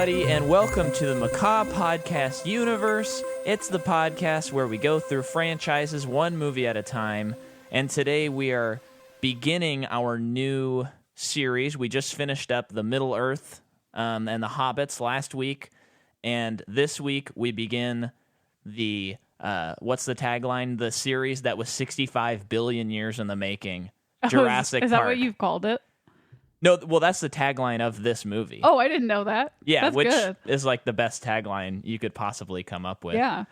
everybody, and welcome to the Macabre Podcast Universe. It's the podcast where we go through franchises one movie at a time, and today we are beginning our new series. We just finished up the Middle-earth and the Hobbits last week, and this week we begin the, what's the tagline? The series that was 65 billion years in the making, Jurassic Park. Is that what you've called it? No, well, that's the tagline of this movie. Oh, I didn't know that. Yeah, that's which good. is like the best tagline you could possibly come up with. Yeah.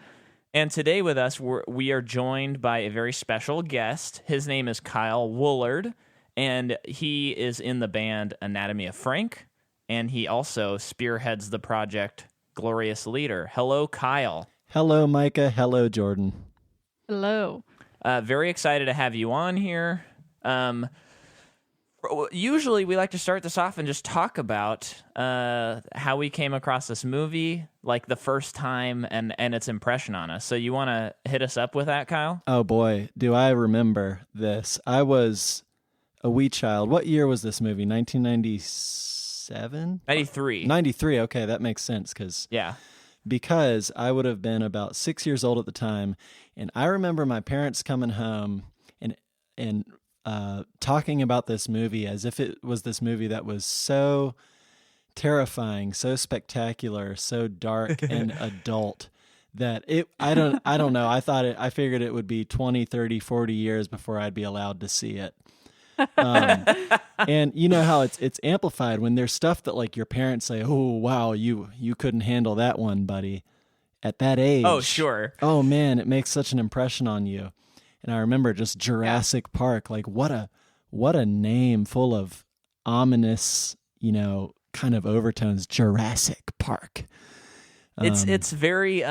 And today with us, we are joined by a very special guest. His name is Kyle Woolard, and he is in the band Anatomy of Frank, and he also spearheads the project Glorious Leader. Hello, Kyle. Hello, Micah. Hello, Jordan. Hello. Very excited to have you on here. Usually we like to start this off and just talk about how we came across this movie, like the first time and its impression on us. So you want to hit us up with that, Kyle? Oh, boy. Do I remember this. I was a wee child. What year was this movie? 1997? 93. 93. Okay, that makes sense because I would have been about 6 years old at the time. And I remember my parents coming home and talking about this movie as if it was this movie that was so terrifying, so spectacular, so dark and adult that I don't know. I figured it would be 20, 30, 40 years before I'd be allowed to see it. And you know how it's amplified when there's stuff that like your parents say, "Oh, wow, you couldn't handle that one, buddy." At that age. Oh, sure. Oh man, it makes such an impression on you. And I remember just Jurassic Park, like what a name full of ominous, kind of overtones. Jurassic Park. It's very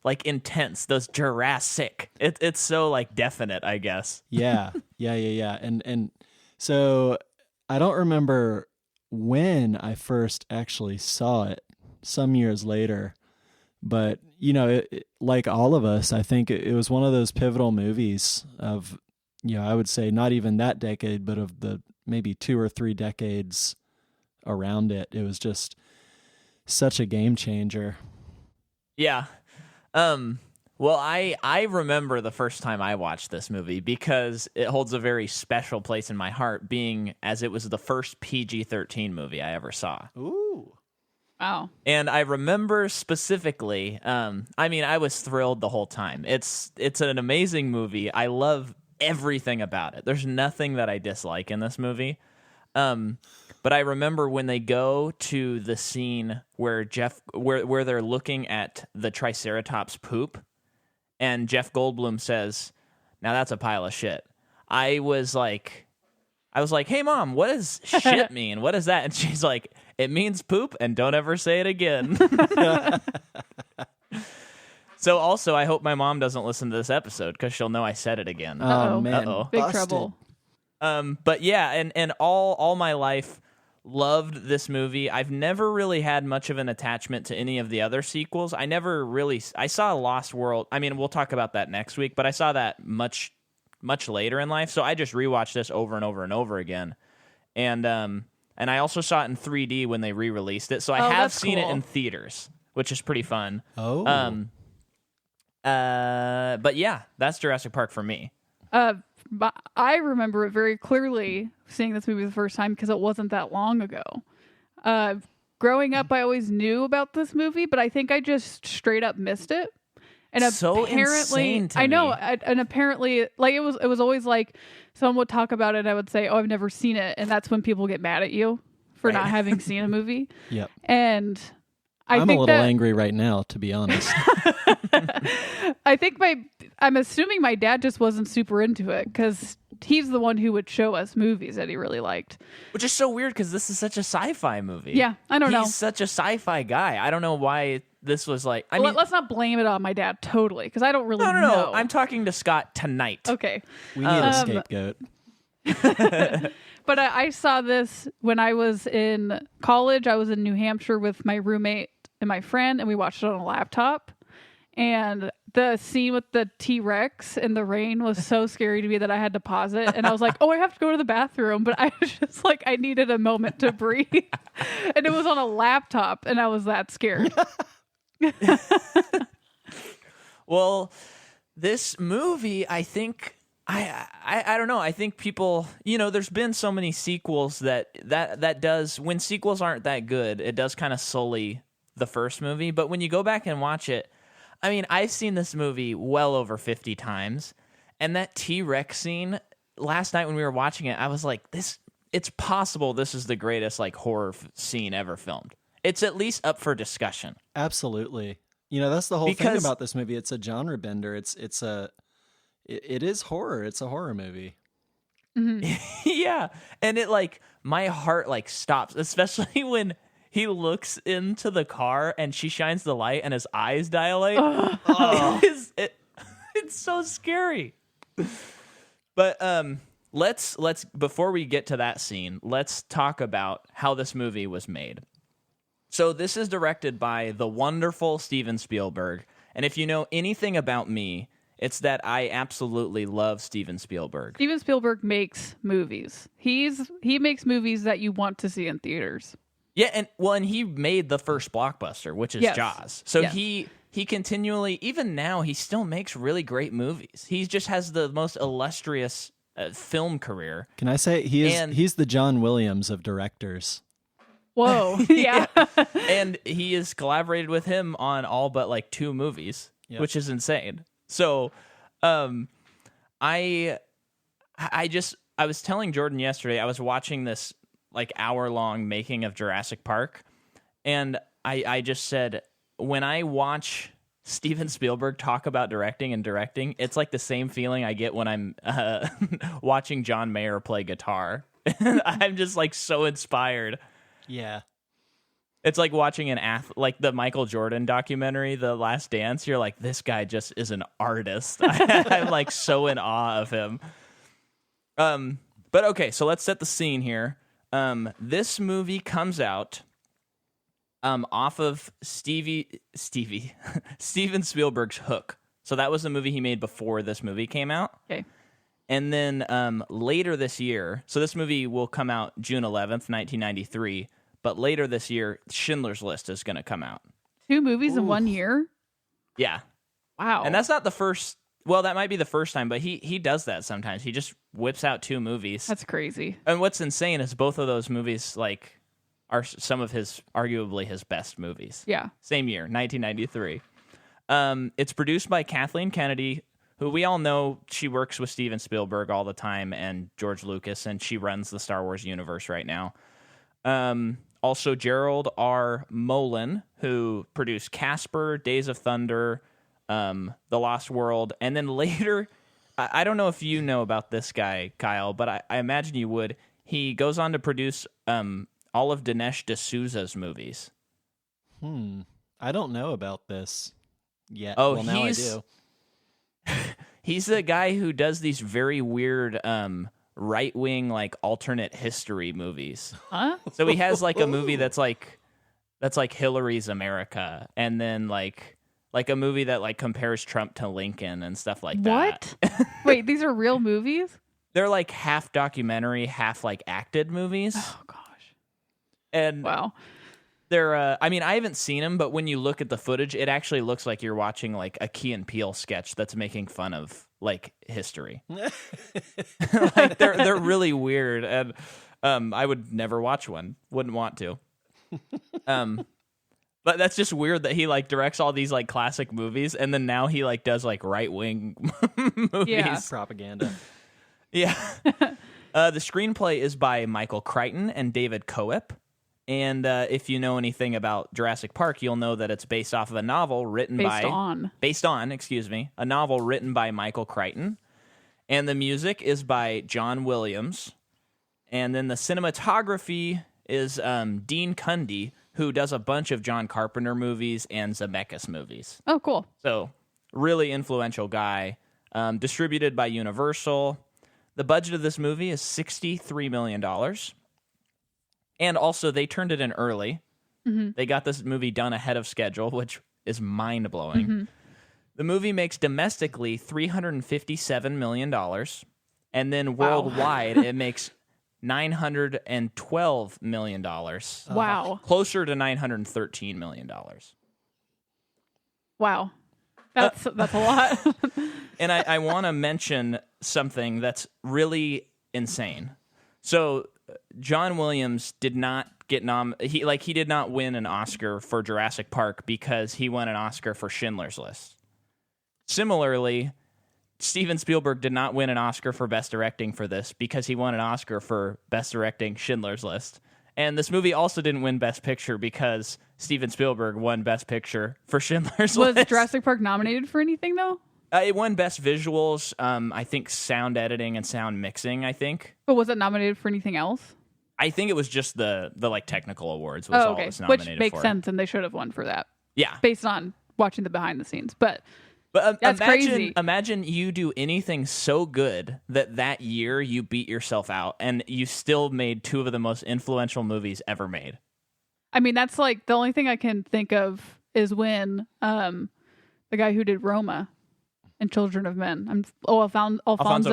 like intense. Those Jurassic. It's so like definite, I guess. Yeah. And so I don't remember when I first actually saw it. Some years later. But, like all of us, I think it was one of those pivotal movies of, I would say not even that decade, but of the maybe 2 or 3 decades around it. It was just such a game changer. Yeah. Well, I remember the first time I watched this movie because it holds a very special place in my heart, being as it was the first PG-13 movie I ever saw. Ooh. Wow. And I remember specifically, I was thrilled the whole time. It's an amazing movie. I love everything about it. There's nothing that I dislike in this movie. But I remember when they go to the scene where where they're looking at the Triceratops poop, and Jeff Goldblum says, "Now that's a pile of shit." I was like, "Hey, Mom, what does shit mean? What is that?" And she's like, "It means poop, and don't ever say it again." So also, I hope my mom doesn't listen to this episode because she'll know I said it again. Oh, man. Uh-oh. Big Busted. trouble. But yeah, and all my life loved this movie. I've never really had much of an attachment to any of the other sequels. I saw Lost World. I mean, we'll talk about that next week, but I saw that much later in life. So I just rewatched this over and over and over again. And I also saw it in 3D when they re-released it. So I have seen it in theaters, which is pretty fun. Oh. But yeah, that's Jurassic Park for me. But I remember it very clearly seeing this movie the first time because it wasn't that long ago. Growing up, I always knew about this movie, but I think I just straight up missed it. And so apparently, insane to I know, me. and apparently, like it was always like someone would talk about it, and I would say, "Oh, I've never seen it," and that's when people get mad at you for not having seen a movie. Yep. And I'm a little angry right now, to be honest. I think I'm assuming my dad just wasn't super into it because he's the one who would show us movies that he really liked. Which is so weird because this is such a sci-fi movie. Yeah, I don't know. He's such a sci-fi guy. I don't know why this was like... Let's not blame it on my dad totally because I don't really know. No. I'm talking to Scott tonight. Okay. We need a scapegoat. But I saw this when I was in college. I was in New Hampshire with my roommate and my friend, and we watched it on a laptop. And the scene with the T-Rex in the rain was so scary to me that I had to pause it. And I was like, oh, I have to go to the bathroom. But I was just like, I needed a moment to breathe. And it was on a laptop, and I was that scared. Well, this movie, I think, I don't know. I think people, there's been so many sequels that does, when sequels aren't that good, it does kind of sully the first movie. But when you go back and watch it, I mean, I've seen this movie well over 50 times, and that T-Rex scene last night when we were watching it, I was like, it's possible this is the greatest like horror scene ever filmed. It's at least up for discussion. Absolutely. That's the whole thing about this movie. It's a genre bender. It is horror. It's a horror movie. Mm-hmm. Yeah. And it my heart stops, especially when he looks into the car and she shines the light and his eyes dilate. It's so scary. But let's before we get to that scene, let's talk about how this movie was made. So this is directed by the wonderful Steven Spielberg. And if you know anything about me, it's that I absolutely love Steven Spielberg. Steven Spielberg makes movies. He makes movies that you want to see in theaters. Yeah, and he made the first blockbuster, which is Jaws. So he continually, even now, he still makes really great movies. He just has the most illustrious film career. Can I say he's the John Williams of directors? Whoa, yeah. And he has collaborated with him on all but 2 movies, which is insane. So, I was telling Jordan yesterday, I was watching this hour-long making of Jurassic Park, and I just said, when I watch Steven Spielberg talk about directing, it's like the same feeling I get when I'm watching John Mayer play guitar. I'm just so inspired. Yeah. It's like watching the Michael Jordan documentary, The Last Dance. You're like, this guy just is an artist. I'm so in awe of him. But okay, so let's set the scene here. This movie comes out off of Steven Spielberg's Hook. So that was the movie he made before this movie came out. Okay. And then later this year, so this movie will come out June 11th, 1993, but later this year, Schindler's List is going to come out. 2 movies in 1 year? Yeah. Wow. And that's not the first, well, that might be the first time, but he does that sometimes. He just whips out 2 movies. That's crazy. And what's insane is both of those movies, are some of arguably his best movies. Yeah. Same year, 1993. It's produced by Kathleen Kennedy, who we all know she works with Steven Spielberg all the time and George Lucas, and she runs the Star Wars universe right now. Also, Gerald R. Molen, who produced Casper, Days of Thunder, The Lost World, and then later, I don't know if you know about this guy, Kyle, but I imagine you would. He goes on to produce all of Dinesh D'Souza's movies. I don't know about this yet. Oh, well, now I do. He's the guy who does these very weird right-wing alternate history movies. Huh? So he has a movie that's like Hillary's America, and then a movie that compares Trump to Lincoln and stuff like that. What? Wait, these are real movies? They're half documentary, half acted movies. Oh gosh. And wow. They're I haven't seen them, but when you look at the footage, it actually looks like you're watching a Key and Peele sketch that's making fun of history. They're really weird, and I would never watch one. Wouldn't want to. But that's just weird that he directs all these classic movies, and then now he does right wing movies. Yeah. Propaganda. Yeah. The screenplay is by Michael Crichton and David Coep. And if you know anything about Jurassic Park, you'll know that it's based off of a novel written Based on a novel written by Michael Crichton. And the music is by John Williams. And then the cinematography is Dean Cundy, who does a bunch of John Carpenter movies and Zemeckis movies. Oh, cool. So, really influential guy. Distributed by Universal. The budget of this movie is $63 million. And also, they turned it in early. Mm-hmm. They got this movie done ahead of schedule, which is mind-blowing. The movie makes domestically $357 million, and then worldwide it makes $912 million. Wow. Closer to $913 million. Wow. That's a lot. And I want to mention something that's really insane. So John Williams did not get he did not win an Oscar for Jurassic Park because he won an Oscar for Schindler's List. Similarly, Steven Spielberg did not win an Oscar for Best Directing for this because he won an Oscar for Best Directing Schindler's List. And this movie also didn't win Best Picture because Steven Spielberg won Best Picture for Schindler's List. Was Jurassic Park nominated for anything, though? It won Best Visuals, I think sound editing and sound mixing, I think. But was it nominated for anything else? I think it was just the like technical awards was all it was nominated for. Which makes sense, and they should have won for that. Yeah. Based on watching the behind the scenes. But that's crazy. Imagine you do anything so good that year you beat yourself out and you still made two of the most influential movies ever made. I mean, that's like the only thing I can think of is when the guy who did Roma and Children of Men, Alfonso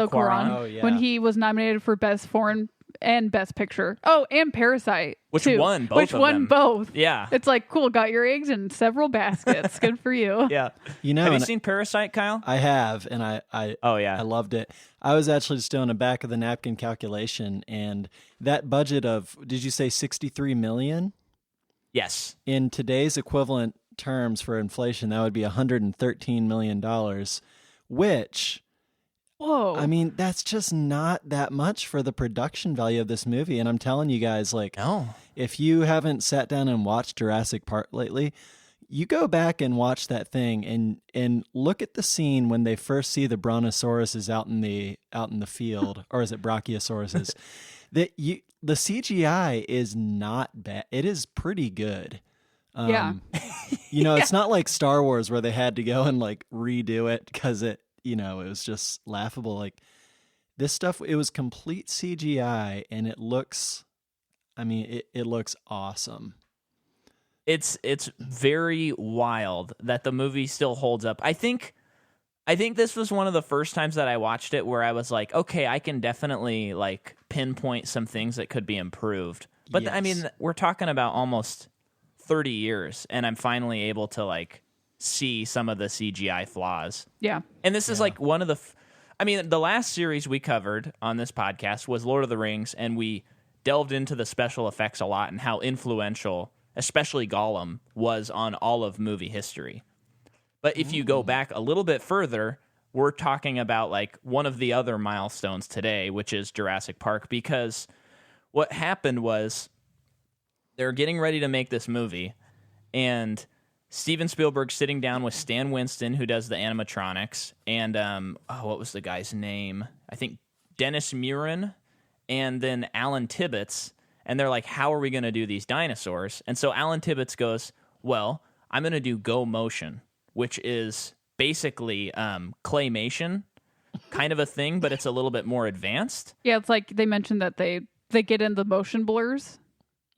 Cuarón, when he was nominated for Best Foreign and Best Picture. Oh, and Parasite, which too. won both. Yeah, it's like cool. Got your eggs in several baskets. Good for you. Yeah, have you seen Parasite, Kyle? I have, and I loved it. I was actually just doing a back of the napkin calculation, and that budget of, did you say $63 million? Yes. In today's equivalent terms for inflation, that would be $113 million, which. Whoa. I mean, that's just not that much for the production value of this movie. And I'm telling you guys, like, if you haven't sat down and watched Jurassic Park lately, you go back and watch that thing and look at the scene when they first see the brontosauruses out in the field, or is it brachiosauruses? The CGI is not bad. It is pretty good. It's not like Star Wars where they had to go and like redo it because it was just laughable. Like this stuff, it was complete CGI, and it looks awesome. It's very wild that the movie still holds up. I think this was one of the first times that I watched it where I was like, okay, I can definitely like pinpoint some things that could be improved. But yes. I mean, we're talking about almost 30 years, and I'm finally able to like see some of the CGI flaws. Yeah. And this is like one of the last series we covered on this podcast was Lord of the Rings, and we delved into the special effects a lot and how influential, especially Gollum, was on all of movie history. But if you go back a little bit further, we're talking about like one of the other milestones today, which is Jurassic Park, because what happened was they're getting ready to make this movie, and Steven Spielberg sitting down with Stan Winston, who does the animatronics, and what was the guy's name? I think Dennis Muren, and then Alan Tibbetts, and they're like, how are we going to do these dinosaurs? And so Alan Tibbetts goes, well, I'm going to do Go Motion, which is basically claymation kind of a thing, but it's a little bit more advanced. Yeah, it's like they mentioned that they get in the motion blurs.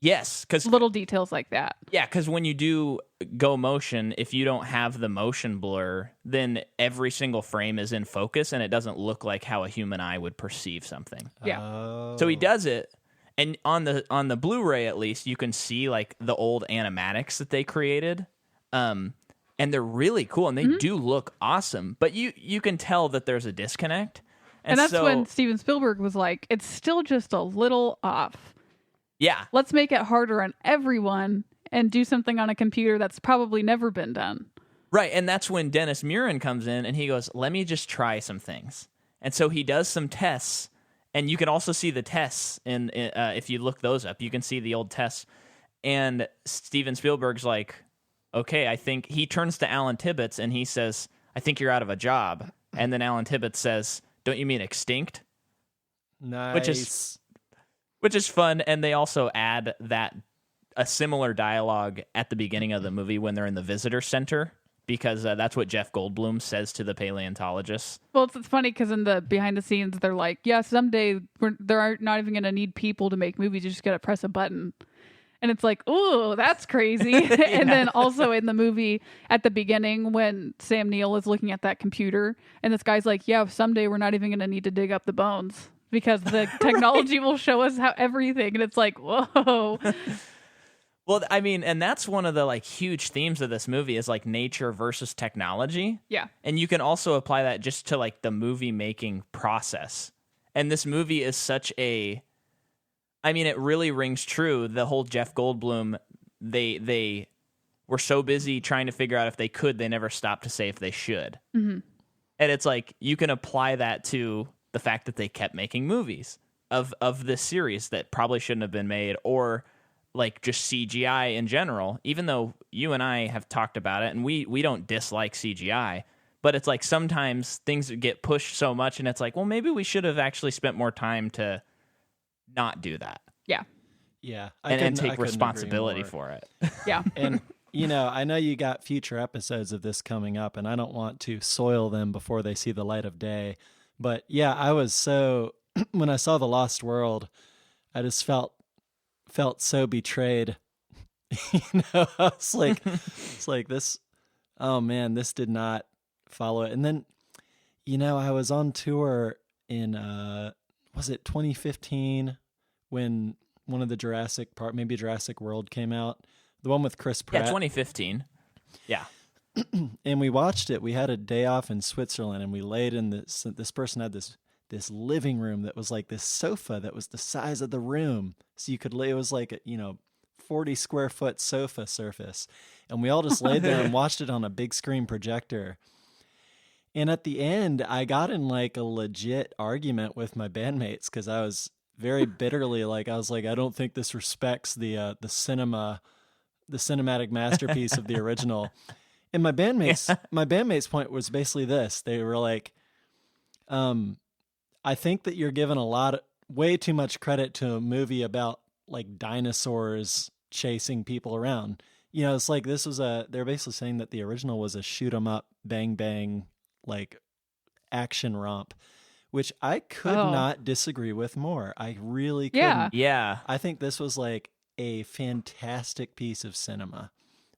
Yes, because little details like that. Yeah, because when you do Go Motion, if you don't have the motion blur, then every single frame is in focus, and it doesn't look like how a human eye would perceive something. Yeah. Oh. So he does it, and on the Blu-ray at least, you can see like the old animatics that they created, and they're really cool, and they do look awesome. But you can tell that there's a disconnect, and that's when Steven Spielberg was like, "It's still just a little off." Yeah. Let's make it harder on everyone and do something on a computer that's probably never been done. Right, and that's when Dennis Muren comes in and he goes, let me just try some things. And so he does some tests, and you can also see the tests in if you look those up. You can see the old tests. And Steven Spielberg's like, okay, I think he turns to Alan Tibbetts and he says, I think you're out of a job. And then Alan Tibbetts says, don't you mean extinct? Nice. Which is fun, and they also add a similar dialogue at the beginning of the movie when they're in the visitor center, because that's what Jeff Goldblum says to the paleontologists. Well, it's funny because in the behind the scenes, they're like, yeah, someday they're not even going to need people to make movies. You just got to press a button. And it's like, ooh, that's crazy. And then also in the movie at the beginning when Sam Neill is looking at that computer and this guy's like, yeah, someday we're not even going to need to dig up the bones because the technology will show us how everything. And it's like, whoa. Well, I mean, and that's one of the like huge themes of this movie is like nature versus technology. Yeah. And you can also apply that just to like the movie making process. And this movie is such a, I mean, it really rings true. The whole Jeff Goldblum, they were so busy trying to figure out if they could, they never stopped to say if they should. Mm-hmm. And it's like, you can apply that to the fact that they kept making movies of this series that probably shouldn't have been made, or like just CGI in general, even though you and I have talked about it and we don't dislike CGI, but it's like sometimes things get pushed so much and it's like, well, maybe we should have actually spent more time to not do that. Yeah. Yeah. And take responsibility for it. Yeah. And, you know, I know you got future episodes of this coming up and I don't want to soil them before they see the light of day. But yeah, I was so, when I saw The Lost World, I just felt so betrayed. You know, I was like, it's like this, oh man, this did not follow it. And then, you know, I was on tour in, was it 2015 when one of the Jurassic Park, maybe Jurassic World came out, the one with Chris Pratt. Yeah, 2015. Yeah. And we watched it. We had a day off in Switzerland and we laid in this person had this living room that was like this sofa that was the size of the room. So you could lay, it was like a, 40 square foot sofa surface. And we all just laid there and watched it on a big screen projector. And at the end, I got in like a legit argument with my bandmates because I was very bitterly like, I was like, I don't think this respects the cinematic masterpiece of the original. And my bandmates' point was basically this. They were like, I think that you're giving way too much credit to a movie about like dinosaurs chasing people around. You know, it's like they're basically saying that the original was a shoot 'em up, bang bang, like action romp, which I could not disagree with more. I really couldn't. Yeah. I think this was like a fantastic piece of cinema.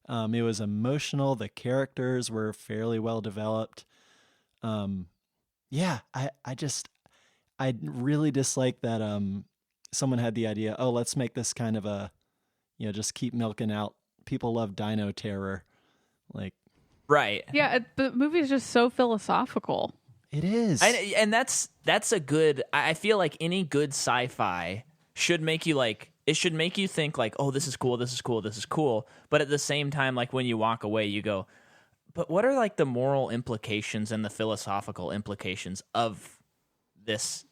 It was emotional. The characters were fairly well developed. Yeah, I really dislike that someone had the idea, let's make this kind of a, just keep milking out. People love dino terror. Like, right. Yeah, the movie is just so philosophical. It is. And that's a good, I feel like any good sci-fi should make you like, it should make you think like, oh, this is cool, this is cool, this is cool. But at the same time, like when you walk away, you go, but what are like the moral implications and the philosophical implications of this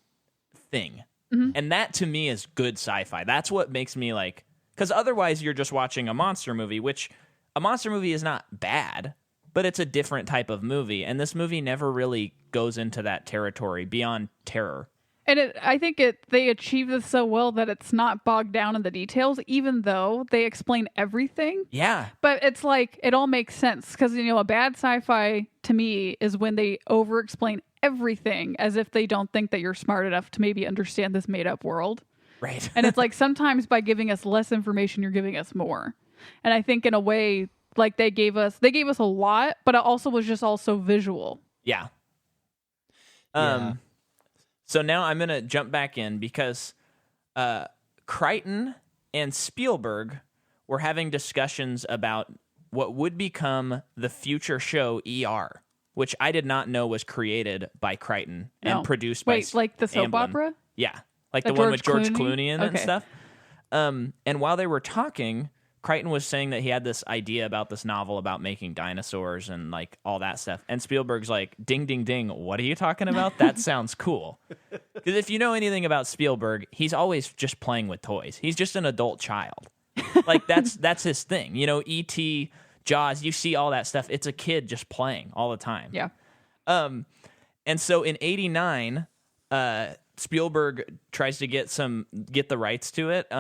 thing? Mm-hmm. And that to me is good sci-fi. That's what makes me like, because otherwise you're just watching a monster movie, which a monster movie is not bad, but it's a different type of movie. And this movie never really goes into that territory beyond terror. And I think they achieve this so well that it's not bogged down in the details, even though they explain everything. Yeah. But it's like, it all makes sense. Because, a bad sci-fi to me is when they over-explain everything as if they don't think that you're smart enough to maybe understand this made-up world. Right. And it's like, sometimes by giving us less information, you're giving us more. And I think in a way, like they gave us a lot, but it also was just also visual. Yeah. So now I'm going to jump back in because Crichton and Spielberg were having discussions about what would become the future show ER, which I did not know was created by Crichton and produced by like the soap Amblin. Opera? Yeah, like the one with George Clooney and stuff. And while they were talking, Crichton was saying that he had this idea about this novel about making dinosaurs and like all that stuff. And Spielberg's like, ding, ding, ding. What are you talking about? That sounds cool. Because if you know anything about Spielberg, he's always just playing with toys. He's just an adult child. Like that's his thing. E.T., Jaws, you see all that stuff. It's a kid just playing all the time. Yeah. And so in 1989, Spielberg tries to get the rights to it.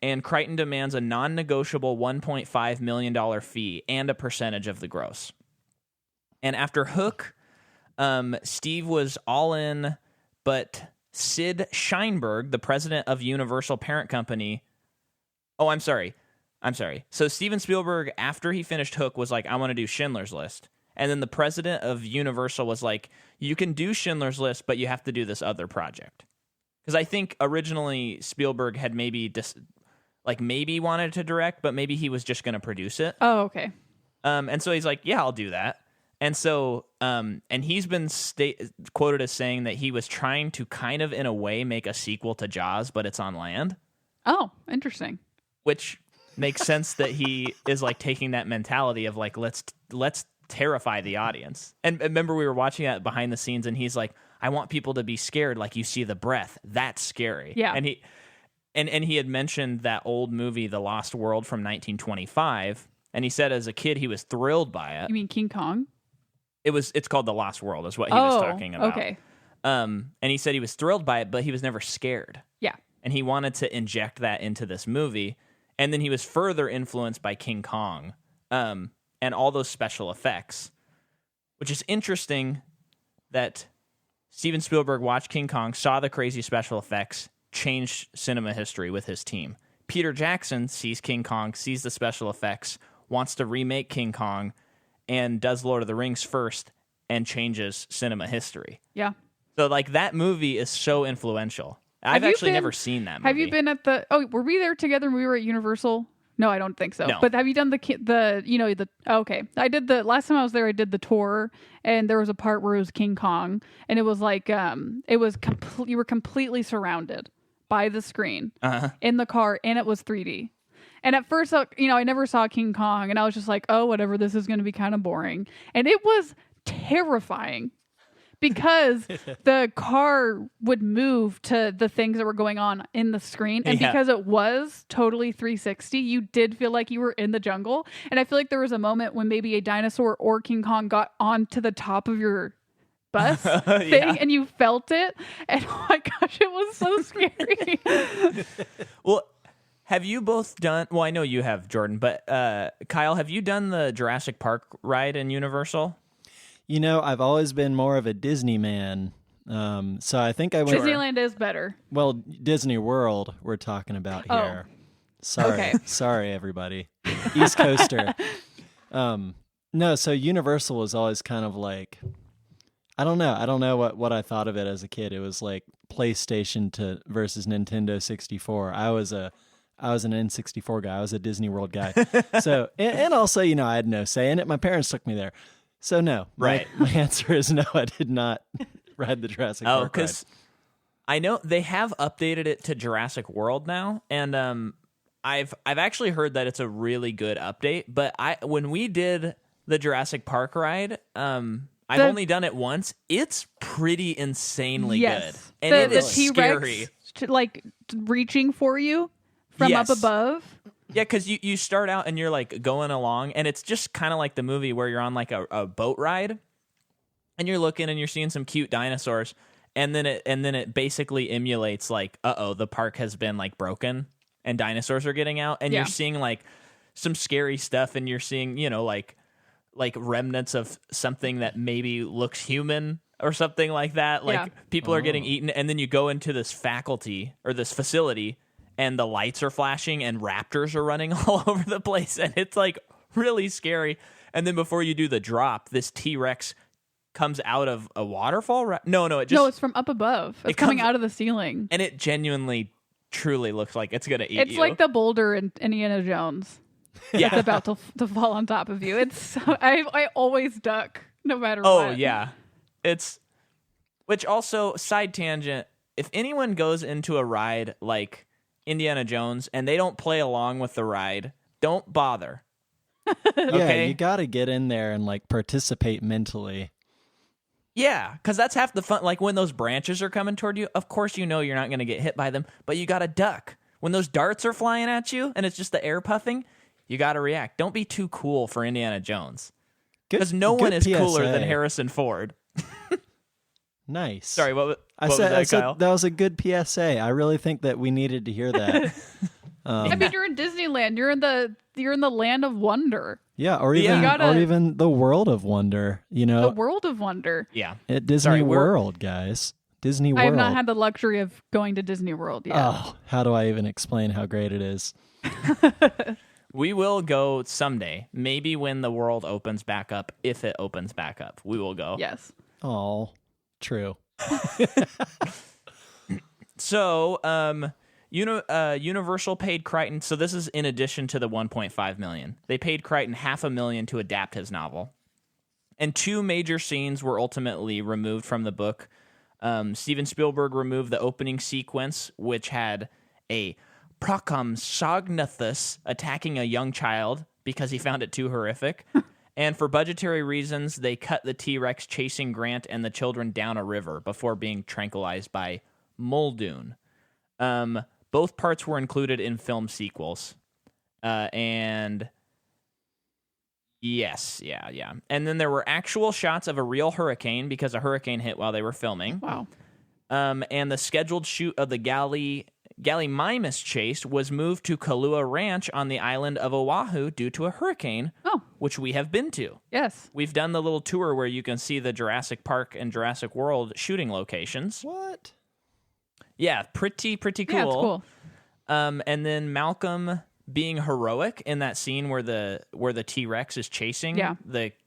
And Crichton demands a non-negotiable $1.5 million fee and a percentage of the gross. And after Hook, Steve was all in, but Sid Sheinberg, the president of Universal Parent Company, Oh, I'm sorry. So Steven Spielberg, after he finished Hook, was like, I want to do Schindler's List. And then the president of Universal was like, you can do Schindler's List, but you have to do this other project. Because I think originally Spielberg had maybe wanted to direct, but maybe he was just going to produce it. Oh, okay. And so he's like, yeah, I'll do that. And so, and he's been quoted as saying that he was trying to kind of, in a way, make a sequel to Jaws, but it's on land. Oh, interesting. Which makes sense that he is like taking that mentality of like, let's terrify the audience. And remember, we were watching that behind the scenes, and he's like, I want people to be scared, like you see the breath. That's scary. Yeah. And he had mentioned that old movie, The Lost World from 1925, and he said as a kid he was thrilled by it. You mean King Kong? It's called The Lost World, is what he was talking about. Okay. And he said he was thrilled by it, but he was never scared. Yeah. And he wanted to inject that into this movie. And then he was further influenced by King Kong and all those special effects, which is interesting that Steven Spielberg watched King Kong, saw the crazy special effects, changed cinema history with his team. Peter Jackson sees King Kong, sees the special effects, wants to remake King Kong, and does Lord of the Rings first and changes cinema history. Yeah. So, like, that movie is so influential. I've actually never seen that movie. Have you been at were we there together when we were at Universal? No, I don't think so. No. But have you done okay. I did last time I was there, I did the tour, and there was a part where it was King Kong, and it was like, you were completely surrounded by the screen in the car, and it was 3D. And at first, I never saw King Kong, and I was just like, oh, whatever, this is going to be kind of boring. And it was terrifying because the car would move to the things that were going on in the screen. And because it was totally 360, you did feel like you were in the jungle. And I feel like there was a moment when maybe a dinosaur or King Kong got onto the top of your bus thing and you felt it. And oh my gosh, it was so scary. Well, have you both done... Well, I know you have, Jordan, but Kyle, have you done the Jurassic Park ride in Universal? You know, I've always been more of a Disney man. So I think I went... Disneyland is better. Well, Disney World we're talking about here. Sorry. Okay. Sorry, everybody. East Coaster. No, so Universal was always kind of like... I don't know what I thought of it as a kid. It was like PlayStation versus Nintendo 64. I was an N64 guy. I was a Disney World guy. So, and also, I had no say in it. My parents took me there. So no, right. My answer is no. I did not ride the Jurassic Park ride. Because I know they have updated it to Jurassic World now, and I've actually heard that it's a really good update. But when we did the Jurassic Park ride, I've only done it once. It's pretty insanely good, and it is scary. Like reaching for you from up above. Yeah, because you start out and you're like going along, and it's just kind of like the movie where you're on like a boat ride, and you're looking and you're seeing some cute dinosaurs, and then it basically emulates like, the park has been like broken and dinosaurs are getting out, and you're seeing like some scary stuff, and you're seeing like remnants of something that maybe looks human or something like that. Like people are getting eaten, and then you go into this faculty or this facility, and the lights are flashing and raptors are running all over the place, and it's like really scary. And then before you do the drop, this T-Rex comes out of a waterfall. No, it's from up above. It's coming out of the ceiling, and it genuinely, truly looks like it's gonna eat you. It's like the boulder in Indiana Jones. Yeah, it's about to fall on top of you. It's I always duck no matter what. Oh yeah, which also side tangent. If anyone goes into a ride like Indiana Jones and they don't play along with the ride, don't bother. Yeah, you got to get in there and like participate mentally. Yeah, because that's half the fun. Like when those branches are coming toward you, of course you're not going to get hit by them, but you got to duck. When those darts are flying at you and it's just the air puffing, you got to react. Don't be too cool for Indiana Jones. Because no one is cooler than Harrison Ford. Nice. Sorry, what I was said, that, Kyle? That was a good PSA. I really think that we needed to hear that. I mean, you're in Disneyland. You're in the land of wonder. Yeah, or even the world of wonder. The world of wonder. Yeah, at Disney World, guys. Disney World. I have not had the luxury of going to Disney World yet. Oh, how do I even explain how great it is? We will go someday. Maybe when the world opens back up, if it opens back up, we will go. Yes. Oh, true. So, Universal paid Crichton. So this is in addition to the $1.5 million. They paid Crichton $500,000 to adapt his novel, and 2 major scenes were ultimately removed from the book. Steven Spielberg removed the opening sequence, which had a Procomsognathus attacking a young child because he found it too horrific. And for budgetary reasons, they cut the T-Rex chasing Grant and the children down a river before being tranquilized by Muldoon. Both parts were included in film sequels. And yes, yeah. And then there were actual shots of a real hurricane because a hurricane hit while they were filming. Wow. And the scheduled shoot of the Gallimimus chase was moved to Kailua Ranch on the island of Oahu due to a hurricane, which we have been to. Yes. We've done the little tour where you can see the Jurassic Park and Jurassic World shooting locations. What? Yeah, pretty cool. Yeah, it's cool. And then Malcolm being heroic in that scene where the T-Rex is chasing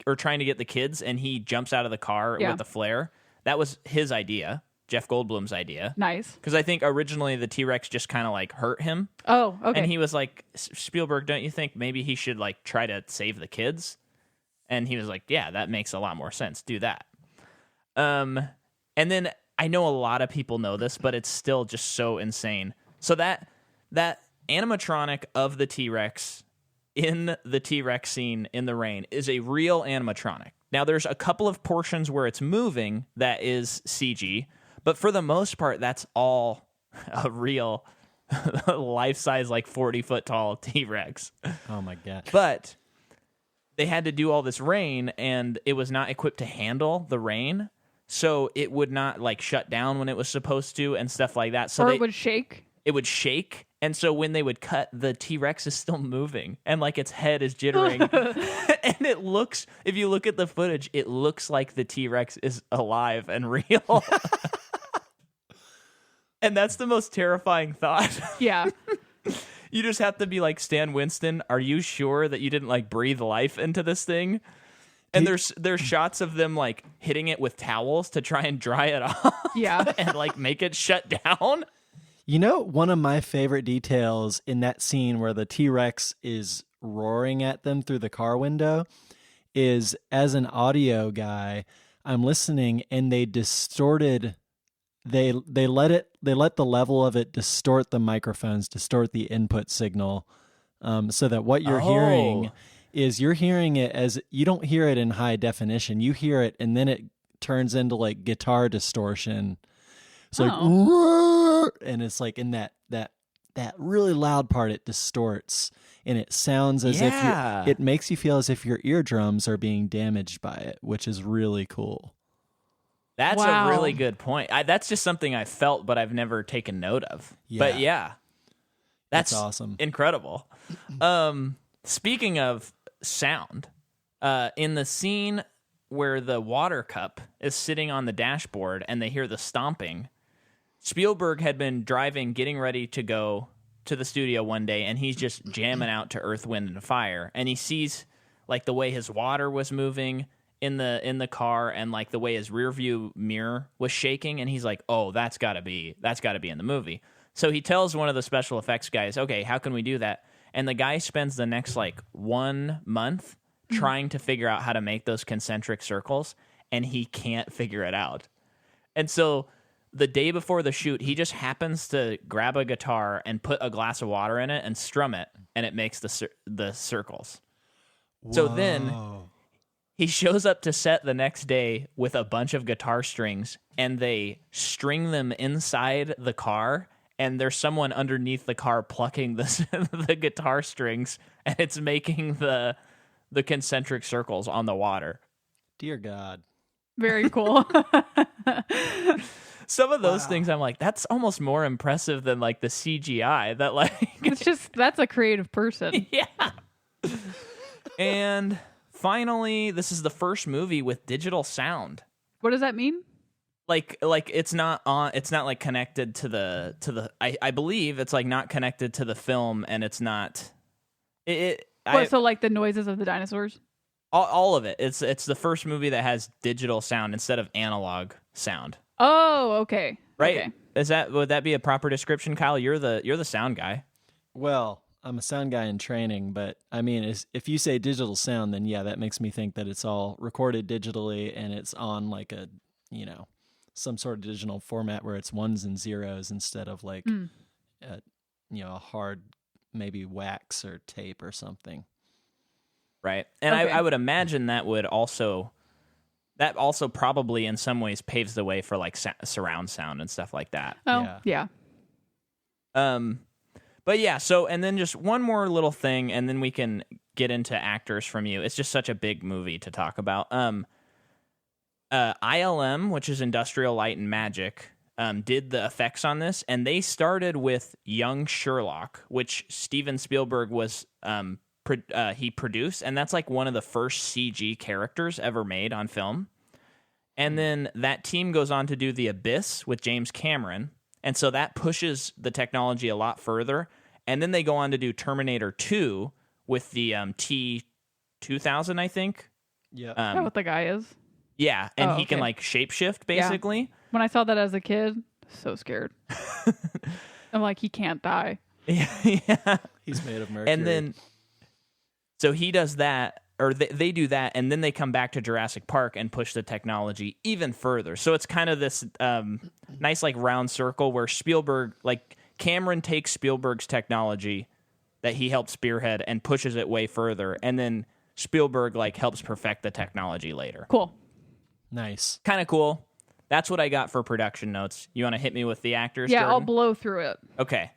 or trying to get the kids, and he jumps out of the car with the flare. That was his idea. Jeff Goldblum's idea. Nice. Because I think originally the T-Rex just kind of like hurt him. Oh, okay. And he was like, Spielberg, don't you think maybe he should like try to save the kids? And he was like, yeah, that makes a lot more sense. Do that. And then I know a lot of people know this, but it's still just so insane. So that animatronic of the T-Rex in the T-Rex scene in the rain is a real animatronic. Now, there's a couple of portions where it's moving that is CG, but for the most part, that's all a real life-size, like 40-foot tall T-Rex. Oh, my God. But they had to do all this rain, and it was not equipped to handle the rain, so it would not like shut down when it was supposed to and stuff like that. So it would shake? It would shake, and so when they would cut, the T-Rex is still moving, and like its head is jittering. And it looks, if you look at the footage, it looks like the T-Rex is alive and real. And that's the most terrifying thought. Yeah. You just have to be like, Stan Winston, are you sure that you didn't like breathe life into this thing? And there's shots of them like hitting it with towels to try and dry it off. Yeah. And like make it shut down. You know, one of my favorite details in that scene where the T-Rex is roaring at them through the car window is, as an audio guy, I'm listening and they distorted. They let the level of it distort the microphones, distort the input signal, so that what you're hearing is you're hearing it as you don't hear it in high definition. You hear it and then it turns into like guitar distortion. It's like, and it's like in that really loud part, it distorts and it sounds as if it makes you feel as if your eardrums are being damaged by it, which is really cool. That's a really good point. That's just something I felt, but I've never taken note of. Yeah. But yeah, that's awesome. Incredible. Speaking of sound, in the scene where the water cup is sitting on the dashboard and they hear the stomping, Spielberg had been driving, getting ready to go to the studio one day, and he's just jamming out to Earth, Wind, and Fire. And he sees like the way his water was moving in the car, and like the way his rear view mirror was shaking, and he's like, "Oh, that's got to be in the movie." So he tells one of the special effects guys, "Okay, how can we do that?" And the guy spends the next like 1 month trying to figure out how to make those concentric circles, and he can't figure it out. And so the day before the shoot, he just happens to grab a guitar and put a glass of water in it and strum it, and it makes the circles. Whoa. So then he shows up to set the next day with a bunch of guitar strings, and they string them inside the car, and there's someone underneath the car plucking the guitar strings, and it's making the concentric circles on the water. Dear God. Very cool. Some of those things I'm like, that's almost more impressive than like the CGI. That like that's a creative person. Yeah. And finally, this is the first movie with digital sound. What does that mean? like it's not like connected to the I believe it's like not connected to the film, and it's not so like the noises of the dinosaurs. All of it. It's the first movie that has digital sound instead of analog sound. Oh, okay. Right? Okay. Would that be a proper description, Kyle? You're the sound guy. Well, I'm a sound guy in training, but I mean, if you say digital sound, then yeah, that makes me think that it's all recorded digitally and it's on like a, some sort of digital format where it's ones and zeros instead of like, a hard maybe wax or tape or something. Right. And okay. I would imagine that also probably in some ways paves the way for like surround sound and stuff like that. Oh, yeah. But yeah, so, and then just one more little thing, and then we can get into actors from you. It's just such a big movie to talk about. ILM, which is Industrial Light and Magic, did the effects on this, and they started with Young Sherlock, which Steven Spielberg was he produced, and that's like one of the first CG characters ever made on film. And then that team goes on to do The Abyss with James Cameron, and so that pushes the technology a lot further. And then they go on to do Terminator 2 with the T-2000, I think. Yeah. Is that what the guy is? Yeah, and he can like shapeshift, basically. Yeah. When I saw that as a kid, so scared. I'm like, he can't die. Yeah. He's made of mercury. And then, so he does that, or they do that, and then they come back to Jurassic Park and push the technology even further. So it's kind of this nice like round circle where Cameron takes Spielberg's technology that he helped spearhead and pushes it way further, and then Spielberg like helps perfect the technology later. Cool. Nice. Kind of cool. That's what I got for production notes. You want to hit me with the actors? Yeah, Jordan? I'll blow through it. Okay.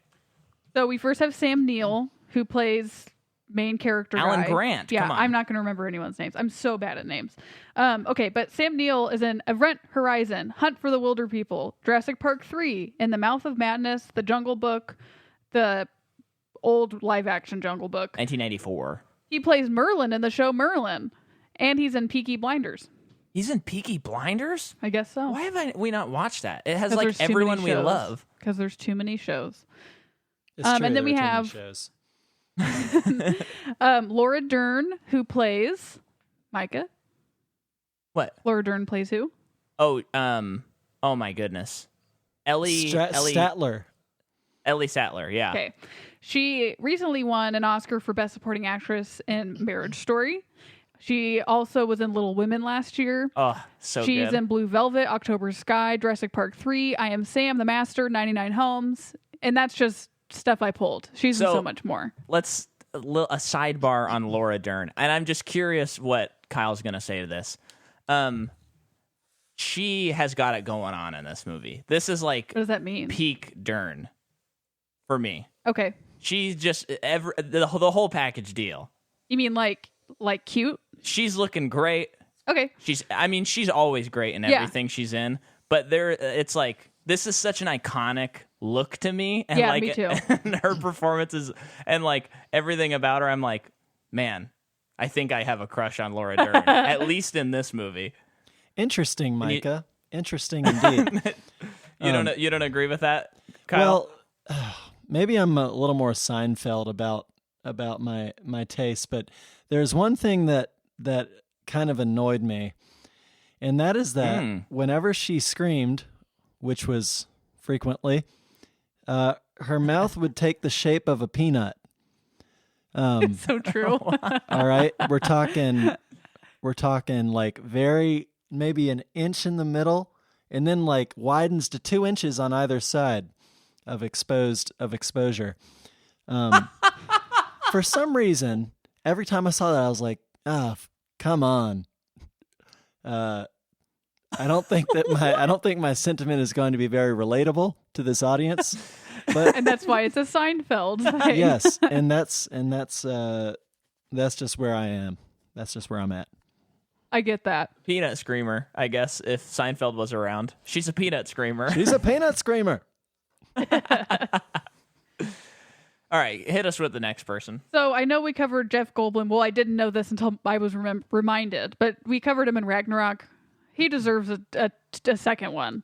So we first have Sam Neill, who plays main character Alan guy. Grant. Yeah, Come on. I'm not going to remember anyone's names. I'm so bad at names. Okay, but Sam Neill is in Event Horizon, Hunt for the Wilder People, Jurassic Park 3, In the Mouth of Madness, The Jungle Book, the old live-action Jungle Book. 1994. He plays Merlin in the show Merlin, and he's in Peaky Blinders. He's in Peaky Blinders? I guess so. Why have we not watched that? It has like everyone we love. Because there's too many shows. It's true, and then we have shows. Laura Dern, who plays Micah. What? Laura Dern plays who? Oh my goodness. Ellie Statler. Ellie Sattler, yeah. Okay. She recently won an Oscar for Best Supporting Actress in Marriage Story. She also was in Little Women last year. Oh, so She's good. in Blue Velvet, October Sky, Jurassic Park 3, I Am Sam, The Master, 99 Homes. And that's just stuff I pulled. She's in so much more. Let's a sidebar on Laura Dern. And I'm just curious what Kyle's going to say to this. She has got it going on in this movie. This is like... What does that mean? Peak Dern for me. Okay. She's just the whole package deal. You mean like cute? She's looking great. Okay. She's always great in everything she's in, but it's like this is such an iconic look to me, and like me too. And her performances and like everything about her, I'm like, man, I think I have a crush on Laura Dern, at least in this movie. Interesting, Micah. Interesting indeed. You don't agree with that, Kyle? Well, maybe I'm a little more Seinfeld about my taste, but there's one thing that kind of annoyed me, and that is that whenever she screamed, which was frequently, her mouth would take the shape of a peanut. It's so true. All right, we're talking like maybe an inch in the middle, and then like widens to 2 inches on either side of exposure. For some reason, every time I saw that, I was like, come on. I don't think my sentiment is going to be very relatable to this audience, but and that's why it's a Seinfeld thing. Yes, and that's just where I am. That's just where I'm at. I get that. Peanut screamer, I guess, if Seinfeld was around. She's a peanut screamer. She's a peanut screamer. All right, hit us with the next person. So I know we covered Jeff Goldblum. Well, I didn't know this until I was reminded, but we covered him in Ragnarok. he deserves a second one.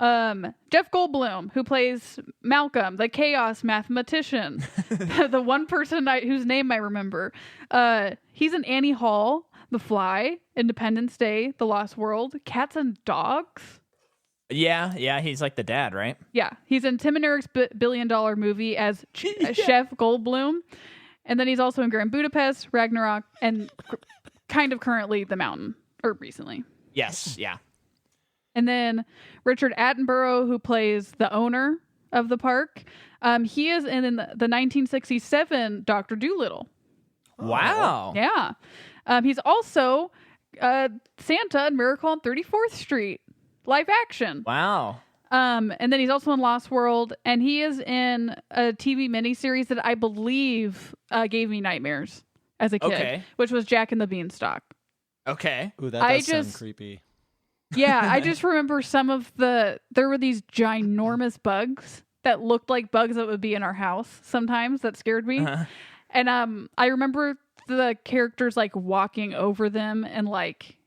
Jeff Goldblum, who plays Malcolm, the chaos mathematician, the one person whose name I remember. He's in Annie Hall, The Fly, Independence Day, The Lost World, Cats and Dogs. Yeah, he's like the dad, right? Yeah, he's in Tim and Eric's $1 billion movie as Chef Goldblum. And then he's also in Grand Budapest, Ragnarok, and kind of currently The Mountain, or recently. Yes, yeah. And then Richard Attenborough, who plays the owner of the park. He is in the 1967 Dr. Dolittle. Wow. Yeah. He's also Santa in Miracle on 34th Street, live action. Wow. And then he's also in Lost World, and he is in a TV miniseries that I believe gave me nightmares as a kid, which was Jack and the Beanstalk. Okay. Ooh, that does sound creepy. Yeah, I just remember there were these ginormous bugs that looked like bugs that would be in our house sometimes that scared me. Uh-huh. And I remember the characters like walking over them and like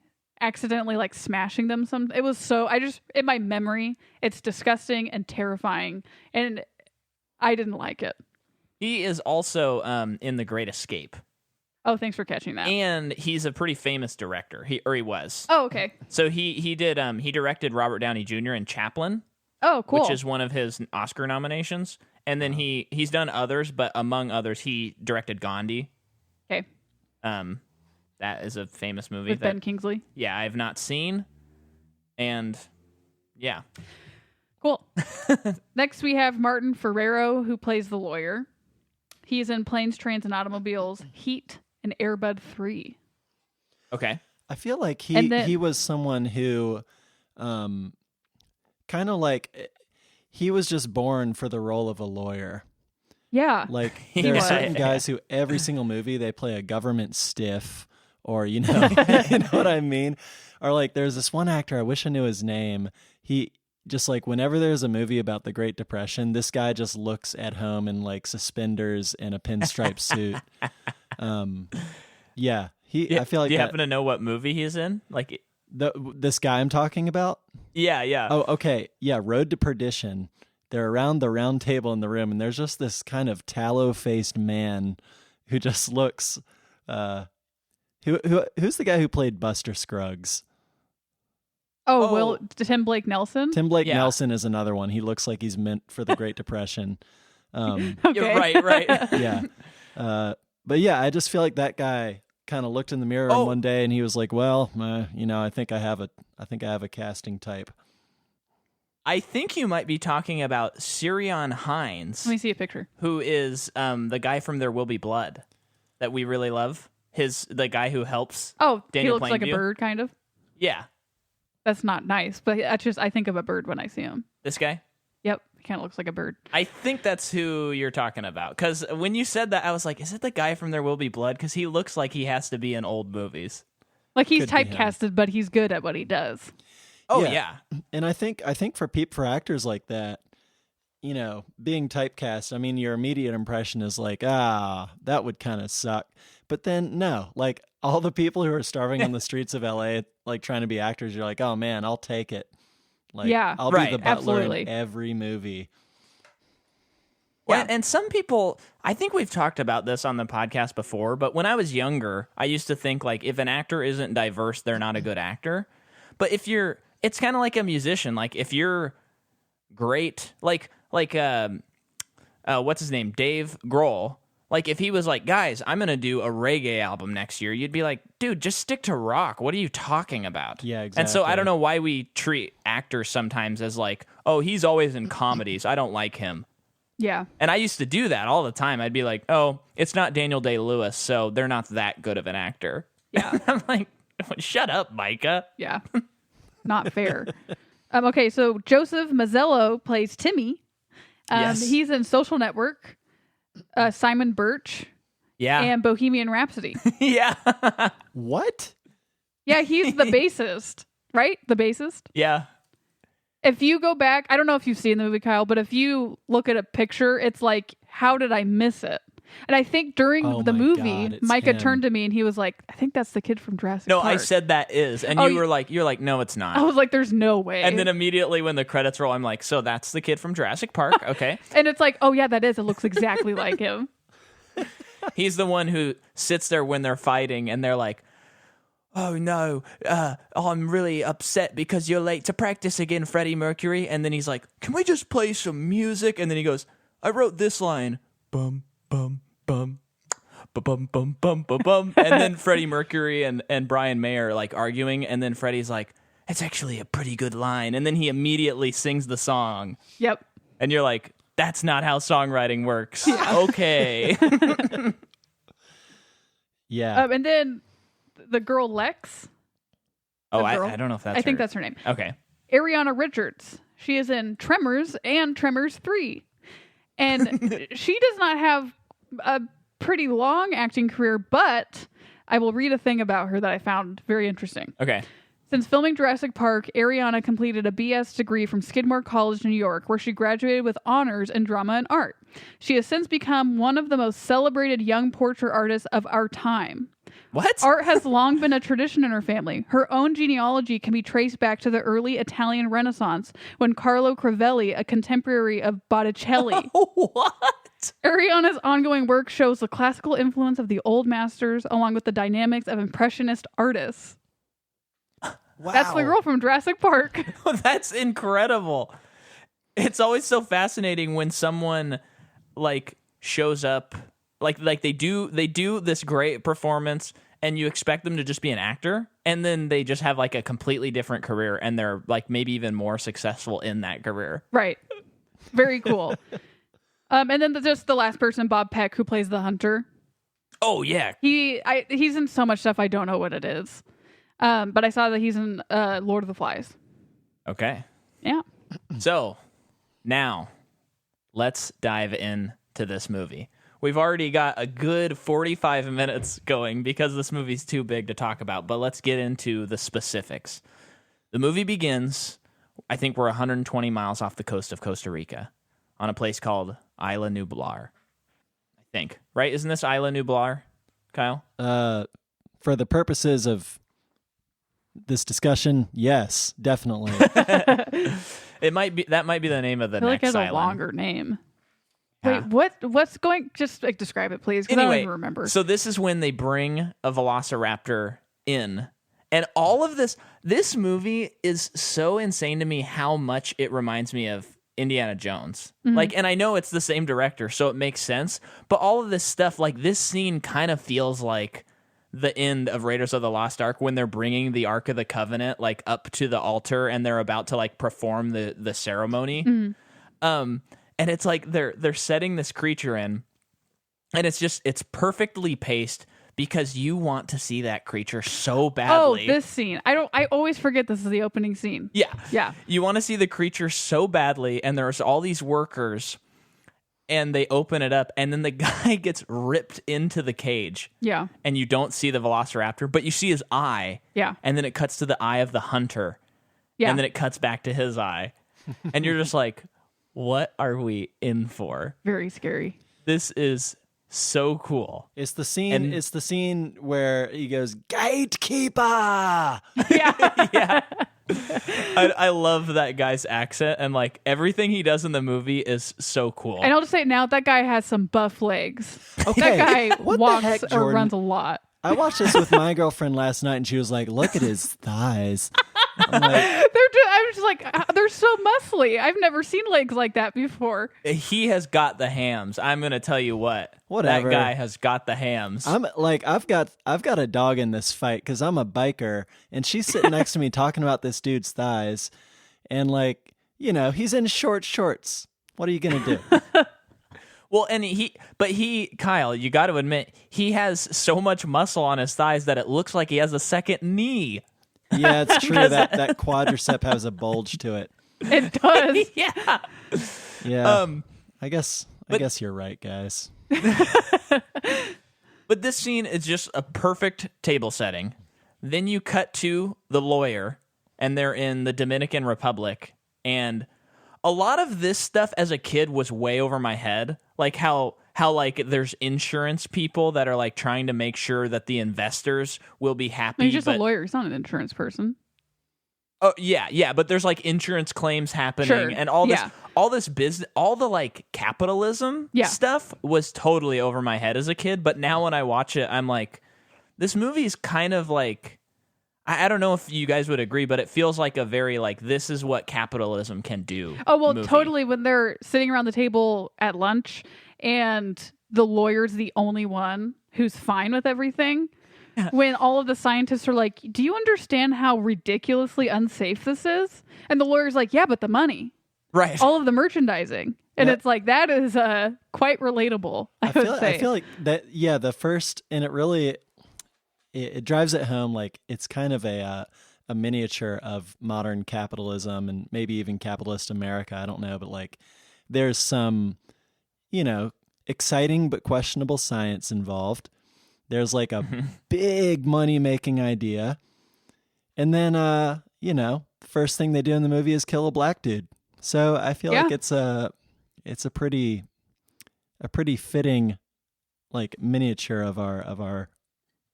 accidentally like smashing them. It was so, in my memory, it's disgusting and terrifying, and I didn't like it. He is also in The Great Escape. Oh, thanks for catching that. And he's a pretty famous director. He was. Oh, okay. So he directed Robert Downey Jr. in Chaplin. Oh, cool. Which is one of his Oscar nominations. And then he's done others, but among others, he directed Gandhi. Okay. That is a famous movie with Ben Kingsley. Yeah, I have not seen. And yeah. Cool. Next we have Martin Ferrero, who plays the lawyer. He's in Planes, Trains, and Automobiles, Heat, and Air Bud 3. Okay. I feel like he was someone who kind of like he was just born for the role of a lawyer. Yeah. Like there are certain guys who every single movie they play a government stiff, or you know what I mean? Or like there's this one actor, I wish I knew his name. He just like whenever there's a movie about the Great Depression, this guy just looks at home in like suspenders and a pinstripe suit. Yeah, I feel like. Do you happen to know what movie he's in? Like this guy I'm talking about? Yeah. Oh, okay. Yeah, Road to Perdition. They're around the round table in the room, and there's just this kind of tallow-faced man who just looks. Who's the guy who played Buster Scruggs? Oh, Tim Blake Nelson? Tim Blake Nelson is another one. He looks like he's meant for the Great Depression. Okay. You're right. Yeah. But yeah, I just feel like that guy kind of looked in the mirror one day and he was like, well, I think I have a casting type. I think you might be talking about Sirion Hines. Let me see a picture. Who is the guy from There Will Be Blood that we really love. The guy who helps. Oh, Daniel he looks like a bird, kind of. Yeah. That's not nice, but I think of a bird when I see him. This guy? Yep, he kind of looks like a bird. I think that's who you're talking about. Because when you said that, I was like, is it the guy from There Will Be Blood? Because he looks like he has to be in old movies. Like he's typecasted, but he's good at what he does. Oh, yeah. And I think for actors like that, being typecast, I mean, your immediate impression is like, that would kind of suck. But then, no, like all the people who are starving on the streets of LA, like trying to be actors, you're like, oh man, I'll take it. Like, I'll be the butler in every movie. Yeah, and some people, I think we've talked about this on the podcast before, but when I was younger, I used to think like if an actor isn't diverse, they're not a good actor. But it's kind of like a musician. Like if you're great, like what's his name? Dave Grohl. Like, if he was like, guys, I'm going to do a reggae album next year, you'd be like, dude, just stick to rock. What are you talking about? Yeah, exactly. And so I don't know why we treat actors sometimes as like, oh, he's always in comedies. I don't like him. Yeah. And I used to do that all the time. I'd be like, oh, it's not Daniel Day-Lewis, so they're not that good of an actor. Yeah. I'm like, shut up, Micah. Yeah. Not fair. Okay, so Joseph Mazzello plays Timmy. Yes. He's in Social Network. Simon Birch, and Bohemian Rhapsody. Yeah. What? Yeah, he's the bassist, right? The bassist? Yeah. If you go back, I don't know if you've seen the movie, Kyle, but if you look at a picture, it's like, how did I miss it? And I think during the movie, God, Micah him. turned to me and he was like, I think that's the kid from Jurassic No, Park. I said that is. And you're like, no, it's not. I was like, there's no way. And then immediately when the credits roll, I'm like, so that's the kid from Jurassic Park. Okay. And it's like, oh yeah, that is. It looks exactly like him. He's the one who sits there when they're fighting and they're like, oh no, I'm really upset because you're late to practice again, Freddie Mercury. And then he's like, can we just play some music? And then he goes, I wrote this line, bum, bum, bum, bum, bum, bum, bum, bum. And then Freddie Mercury and Brian May are like arguing. And then Freddie's like, it's actually a pretty good line. And then he immediately sings the song. Yep. And you're like, that's not how songwriting works. Yeah. Okay. Yeah. And then the girl Lex. Oh, I don't know if that's I think her. that's her name. Okay. Ariana Richards. She is in Tremors and Tremors 3. And she does not have a pretty long acting career, but I will read a thing about her that I found very interesting. Okay. Since filming Jurassic Park, Ariana completed a BS degree from Skidmore College, New York, where she graduated with honors in drama and art. She has since become one of the most celebrated young portrait artists of our time. What? Art has long been a tradition in her family. Her own genealogy can be traced back to the early Italian Renaissance, when Carlo Crivelli, a contemporary of Botticelli. What? Ariana's ongoing work shows the classical influence of the old masters, along with the dynamics of impressionist artists. Wow. That's the girl from Jurassic Park. That's incredible. It's always so fascinating when someone like shows up, like they do this great performance, and you expect them to just be an actor, and then they just have like a completely different career, and they're like maybe even more successful in that career. Right. Very cool. And then just the last person, Bob Peck, who plays the hunter. Oh yeah. He's in so much stuff I don't know what it is. But I saw that he's in Lord of the Flies. Okay. Yeah. So now let's dive into this movie. We've already got a good 45 minutes going because this movie's too big to talk about, but let's get into the specifics. The movie begins, I think we're 120 miles off the coast of Costa Rica on a place called Isla Nublar. I think, right? Isn't this Isla Nublar, Kyle? For the purposes of this discussion, yes, definitely. That might be the name of the I feel like next it has island. a longer name. Yeah. Wait, what's going? Just like describe it, please. Because I don't even remember. So this is when they bring a velociraptor in, and all of this movie is so insane to me how much it reminds me of Indiana Jones. Mm-hmm. Like, and I know it's the same director, so it makes sense. But all of this stuff, like this scene, kind of feels like the end of Raiders of the Lost Ark when they're bringing the Ark of the Covenant like up to the altar and they're about to like perform the ceremony. Mm-hmm. And it's like they're setting this creature in, and it's perfectly paced because you want to see that creature so badly. Oh, this scene. I always forget this is the opening scene. Yeah. Yeah. You want to see the creature so badly, and there's all these workers, and they open it up, and then the guy gets ripped into the cage. Yeah. And you don't see the velociraptor, but you see his eye. Yeah. And then it cuts to the eye of the hunter. Yeah. And then it cuts back to his eye. And you're just like, what are we in for? Very scary. This is so cool. It's the scene where he goes, "Gatekeeper!" Yeah. I love that guy's accent, and like everything he does in the movie is so cool. And I'll just say now, that guy has some buff legs. Okay, That guy what the walks heck, or Jordan? runs a lot. I watched this with my girlfriend last night, and she was like, "Look at his thighs." I'm like, I was just like, they're so muscly. I've never seen legs like that before. He has got the hams. I'm gonna tell you what. Whatever. That guy has got the hams. I'm like, I've got a dog in this fight because I'm a biker, and she's sitting next to me talking about this dude's thighs, and like, he's in short shorts. What are you gonna do? Well, and Kyle, you got to admit, he has so much muscle on his thighs that it looks like he has a second knee. Yeah, it's true that quadricep has a bulge to it. It does. Yeah. Yeah. I guess you're right, guys. But this scene is just a perfect table setting. Then you cut to the lawyer, and they're in the Dominican Republic, and a lot of this stuff as a kid was way over my head, like how how like there's insurance people that are like trying to make sure that the investors will be happy. He's just a lawyer. He's not an insurance person. Oh yeah, but there's like insurance claims happening and all this business, all the like capitalism stuff was totally over my head as a kid. But now when I watch it, I'm like, this movie is kind of like, I don't know if you guys would agree, but it feels like a very like, this is what capitalism can do. Oh, well, movie. Totally. When they're sitting around the table at lunch and the lawyer's the only one who's fine with everything. When all of the scientists are like, do you understand how ridiculously unsafe this is? And the lawyer's like, yeah, but the money. Right. All of the merchandising. And it's like, that is quite relatable, I would say. I feel like that, the first, and it really, it drives it home, like it's kind of a miniature of modern capitalism and maybe even capitalist America. I don't know, but like there's some, exciting but questionable science involved. There's like a big money-making idea. And then, the first thing they do in the movie is kill a black dude. So I feel like it's a pretty fitting like miniature of our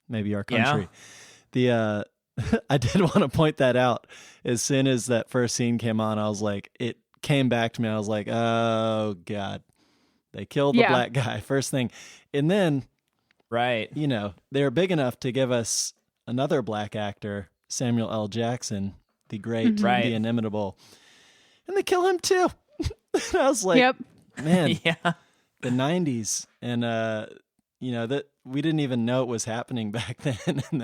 maybe our country. Yeah. I did want to point that out. As soon as that first scene came on, I was like, it came back to me. I was like, oh God, they killed the black guy. First thing. And then, right. They're big enough to give us another black actor, Samuel L. Jackson, the great, the inimitable. And they kill him too. And I was like, man, the 90s. And, that we didn't even know it was happening back then. And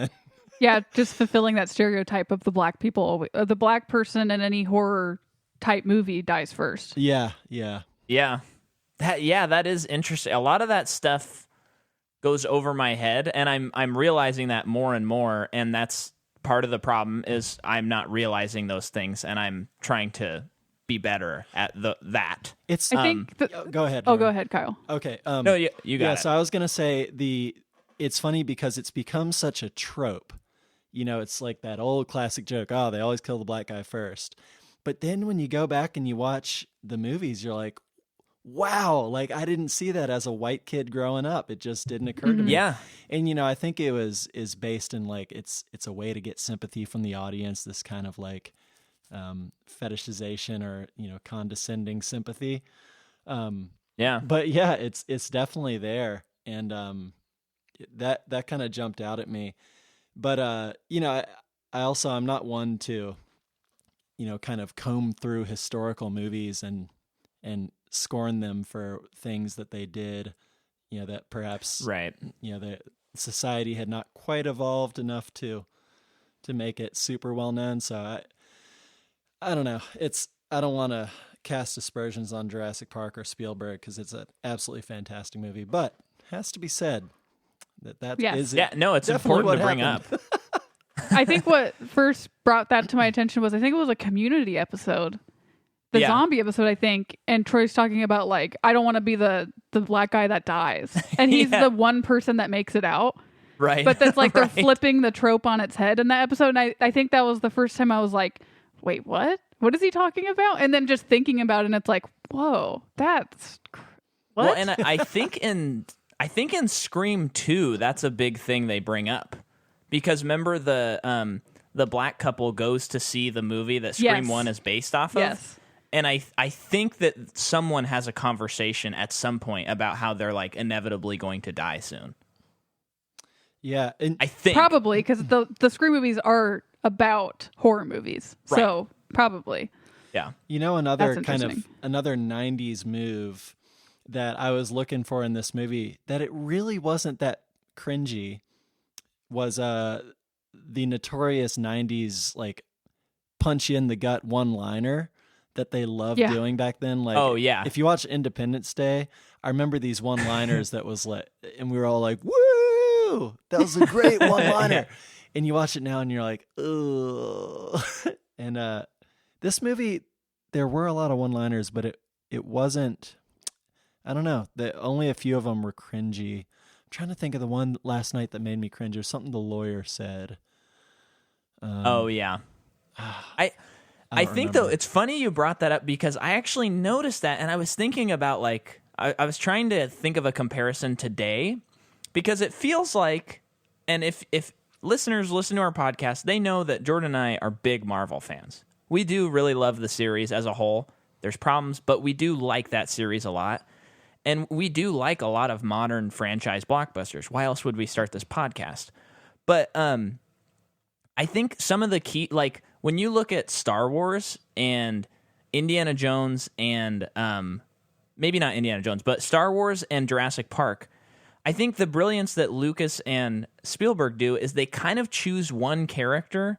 then, just fulfilling that stereotype of the black people, the black person in any horror type movie dies first. Yeah. That is interesting. A lot of that stuff goes over my head, and I'm realizing that more and more, and that's part of the problem is I'm not realizing those things, and I'm trying to be better at that. It's I think go ahead. Oh, go ahead, Kyle. Okay. No, you got it. So I was gonna say it's funny because it's become such a trope. It's like that old classic joke. Oh, they always kill the black guy first. But then when you go back and you watch the movies, you're like, wow, like I didn't see that as a white kid growing up. It just didn't occur to me. Yeah. And I think it is based in like it's a way to get sympathy from the audience, this kind of like fetishization or condescending sympathy. But it's definitely there, and that kind of jumped out at me. But I also, I'm not one to kind of comb through historical movies and scorn them for things that they did, that perhaps the society had not quite evolved enough to make it super well known. So I don't know. I don't want to cast aspersions on Jurassic Park or Spielberg because it's an absolutely fantastic movie, but has to be said that is it's important to bring up. I think what first brought that to my attention was, I think it was a Community episode. The zombie episode, I think, and Troy's talking about like, I don't want to be the black guy that dies, and he's the one person that makes it out, right? But that's like they're flipping the trope on its head in that episode, and I think that was the first time I was like, wait, what is he talking about? And then just thinking about it, and it's like, whoa, that's what? Well, and I think in Scream 2, that's a big thing they bring up, because remember the black couple goes to see the movie that Scream 1 is based off of. Yes. And I think that someone has a conversation at some point about how they're like inevitably going to die soon. Yeah, and I think probably because the Scream movies are about horror movies, so probably. Yeah, another kind of another 90s move that I was looking for in this movie that it really wasn't that cringy was the notorious 90s like punch you in the gut one-liner that they loved doing back then. Like, if you watch Independence Day, I remember these one-liners that was like, and we were all like, woo, that was a great one-liner. And you watch it now and you're like, ugh. And this movie, there were a lot of one-liners, but it wasn't, I don't know, only a few of them were cringy. I'm trying to think of the one last night that made me cringe. It was something the lawyer said. I think, though, it's funny you brought that up because I actually noticed that, and I was thinking about, like, I was trying to think of a comparison today because it feels like, and if listeners listen to our podcast, they know that Jordan and I are big Marvel fans. We do really love the series as a whole. There's problems, but we do like that series a lot. And we do like a lot of modern franchise blockbusters. Why else would we start this podcast? But I think some of the key, like when you look at Star Wars and Indiana Jones and maybe not Indiana Jones, but Star Wars and Jurassic Park, I think the brilliance that Lucas and Spielberg do is they kind of choose one character,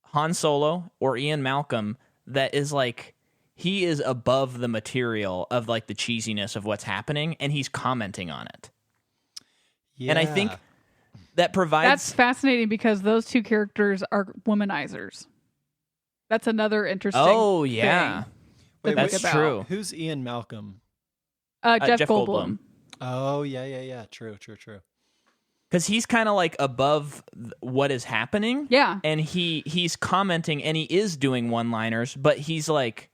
Han Solo or Ian Malcolm, that is like, he is above the material of like the cheesiness of what's happening, and he's commenting on it. Yeah. And I think that provides... That's fascinating because those two characters are womanizers. That's another interesting thing. Wait, that's true. Who's Ian Malcolm? Jeff Goldblum. Oh, yeah. True. Because he's kind of like above what is happening. Yeah. And he's commenting, and he is doing one-liners, but he's like...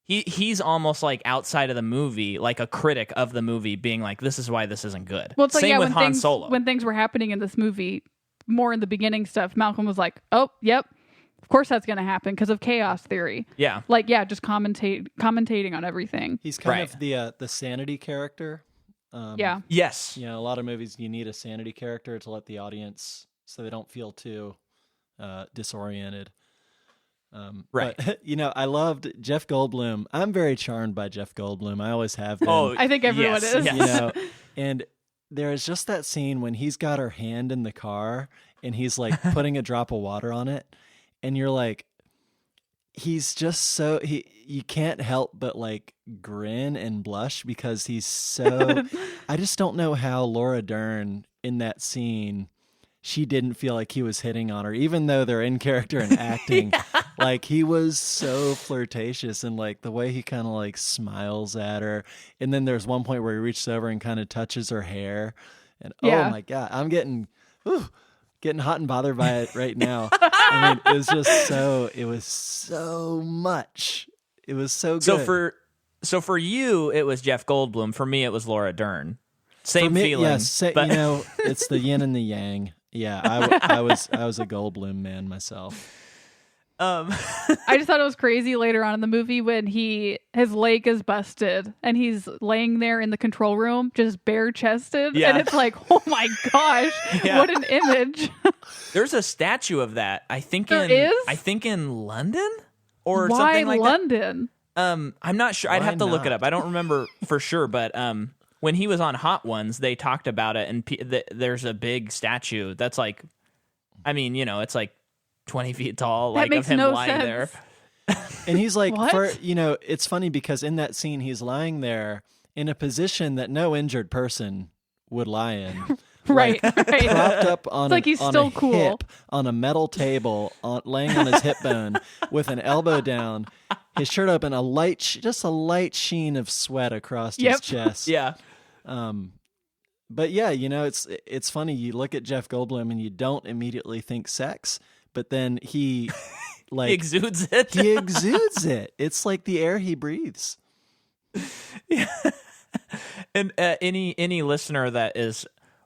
He's almost like outside of the movie, like a critic of the movie, being like, "This is why this isn't good." Well, it's Same like, with Han Solo. When things were happening in this movie, more in the beginning stuff, Malcolm was like, "Oh, yep, of course that's going to happen because of chaos theory." Yeah, just commentating on everything. He's kind of the sanity character. Yes. A lot of movies you need a sanity character to let the audience so they don't feel too disoriented. Right. But, I loved Jeff Goldblum. I'm very charmed by Jeff Goldblum. I always have been. Oh, I think everyone is. Yes. And there is just that scene when he's got her hand in the car and he's like putting a drop of water on it. And you're like, he's just so, you can't help but like grin and blush because he's so, I just don't know how Laura Dern in that scene, she didn't feel like he was hitting on her, even though they're in character and acting. Like, he was so flirtatious, and like the way he kind of like smiles at her. And then there's one point where he reaches over and kind of touches her hair. And oh my God, I'm getting hot and bothered by it right now. I mean, it was so much. It was so good. So for you, it was Jeff Goldblum. For me, it was Laura Dern. Same feeling. Yes, but... it's the yin and the yang. Yeah, I was a Goldblum man myself. I just thought it was crazy later on in the movie when his leg is busted and he's laying there in the control room just bare chested, and it's like, oh my gosh, what an image. There's a statue of that. I think in London or Why something like London? that. I'm not sure. I'd have to look it up. I don't remember for sure, but when he was on Hot Ones, they talked about it, and there's a big statue that's like, I mean, it's like 20 feet tall, like of him lying there. And he's like, it's funny because in that scene, he's lying there in a position that no injured person would lie in. Right. Propped up on, like he's on still a cool. hip, on a metal table, laying on his hip bone with an elbow down, his shirt open, just a light sheen of sweat across his chest. Yeah. But yeah, it's funny. You look at Jeff Goldblum and you don't immediately think sex, but then he he exudes it. He exudes it. It's like the air he breathes. Yeah. And any listener that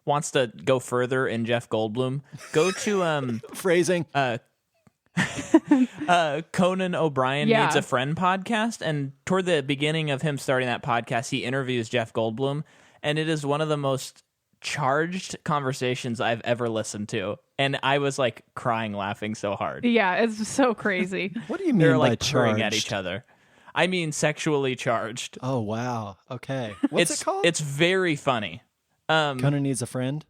wants to go further in Jeff Goldblum, go to phrasing. Conan O'Brien Needs a Friend podcast, and toward the beginning of him starting that podcast, he interviews Jeff Goldblum, and it is one of the most charged conversations I've ever listened to, and I was like crying laughing so hard. Yeah, it's so crazy. What do you mean They're by like charged? purring at each other. I mean sexually charged. Oh wow. Okay. What's it called? It's very funny. Conan Needs a Friend?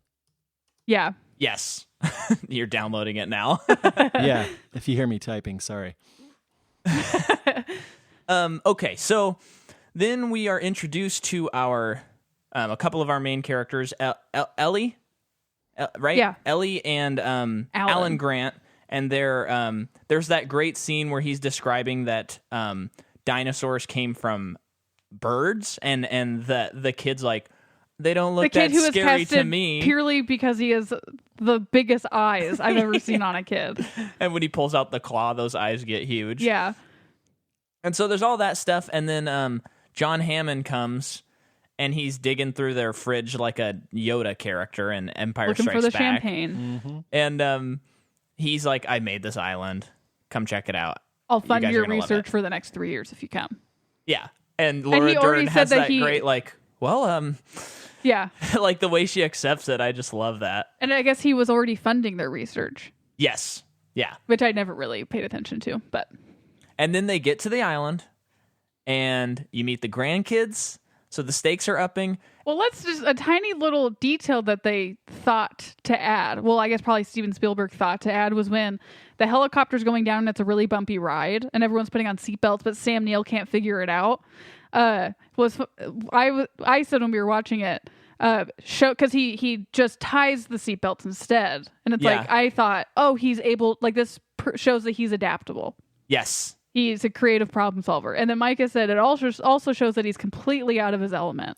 Yeah. Yes. You're downloading it now. Yeah. If you hear me typing, sorry. Okay, so then we are introduced to our a couple of our main characters, Ellie, right? Yeah. Ellie and Alan Grant, and there's that great scene where he's describing that dinosaurs came from birds, and the kid's like, they don't look that scary to me. Purely because he has the biggest eyes I've ever seen on a kid. And when he pulls out the claw, those eyes get huge. Yeah. And so there's all that stuff, and then John Hammond comes and he's digging through their fridge like a Yoda character in Empire looking Strikes for the Back. champagne. And he's like, I made this island. Come check it out. I'll fund guys are your gonna love research it. for the next 3 years if you come. Yeah. And Laura he already Dern said has that that great, like, well, Yeah. like the way she accepts it. I just love that. And I guess he was already funding their research, Yes. Yeah. which I never really paid attention to. But And then they get to the island and you meet the grandkids. So the stakes are upping. well, let's just a tiny little detail that they thought to add. Well, I guess probably Steven Spielberg thought to add was when the helicopter's going down and it's a really bumpy ride and everyone's putting on seatbelts, but Sam Neill can't figure it out. I said when we were watching it, because he just ties the seatbelts instead, and it's Yeah. like I thought, oh, he's able, like this shows that he's adaptable. Yes. He's a creative problem solver. And then Micah said it also shows that he's completely out of his element.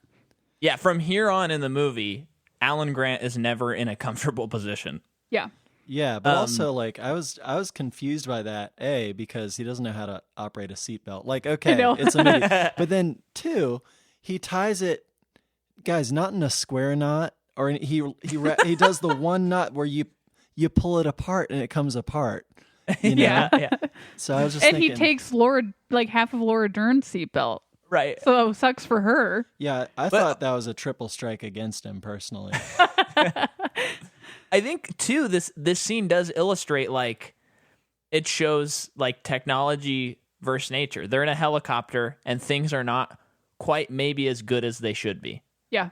Yeah. From here on in the movie, Alan Grant is never in a comfortable position. Yeah. Yeah, but also like I was confused by that. A, because he doesn't know how to operate a seatbelt. Like, okay, know. it's a movie. But then 2, he ties it, guys, not in a square knot, or he does the one knot where you pull it apart and it comes apart. You know? Yeah. So I was just And thinking, he takes Laura, like half of Laura Dern's seatbelt. Right. So sucks for her. yeah, I thought that was a triple strike against him personally. I think too this scene does illustrate, like, it shows like technology versus nature. They're in a helicopter and things are not quite maybe as good as they should be. Yeah.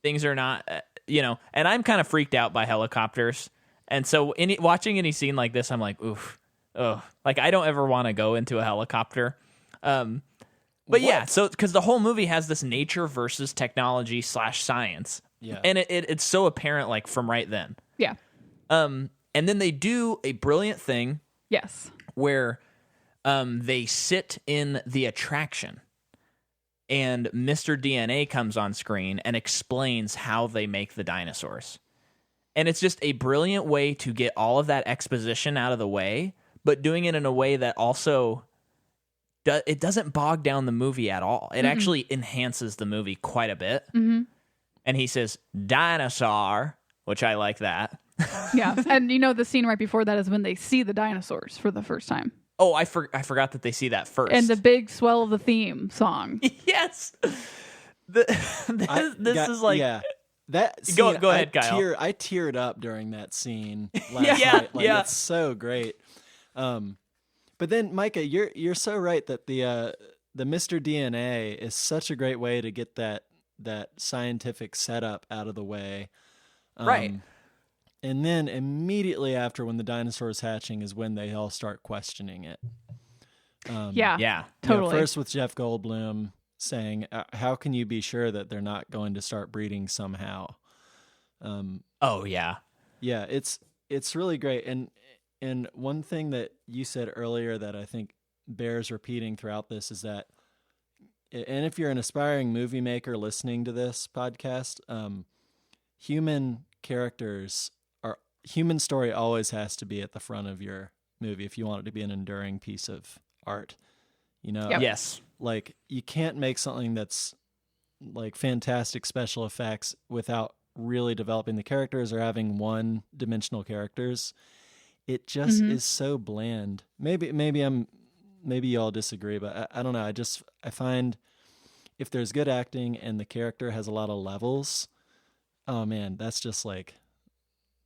Things are not, and I'm kind of freaked out by helicopters. And so watching any scene like this, I'm like, oof, oh, like I don't ever want to go into a helicopter. But yeah, so because the whole movie has this nature versus technology / science. Yeah. And it's so apparent, like, from right then. Yeah. And then they do a brilliant thing Yes. where they sit in the attraction and Mr. DNA comes on screen and explains how they make the dinosaurs. And it's just a brilliant way to get all of that exposition out of the way, but doing it in a way that also it doesn't bog down the movie at all. It actually enhances the movie quite a bit. Mm-hmm. And he says, dinosaur, which I like that. Yeah. And the scene right before that is when they see the dinosaurs for the first time. Oh, I forgot that they see that first. And the big swell of the theme song. Yes. This is like... Yeah. That scene, go ahead, Kyle. I teared up during that scene last night. Like, it's so great. But then, Micah, you're so right that the Mr. DNA is such a great way to get that scientific setup out of the way. Right. And then immediately after, when the dinosaur's hatching, is when they all start questioning it. Yeah. Totally. First with Jeff Goldblum saying, how can you be sure that they're not going to start breeding somehow? Oh, yeah. Yeah, it's really great. And one thing that you said earlier that I think bears repeating throughout this is that, and if you're an aspiring movie maker listening to this podcast, human story always has to be at the front of your movie if you want it to be an enduring piece of art. Yep. Yes. Like, you can't make something that's like fantastic special effects without really developing the characters or having one-dimensional characters. It just is so bland. Maybe you all disagree, but I don't know. I find if there's good acting and the character has a lot of levels, oh man, that's just like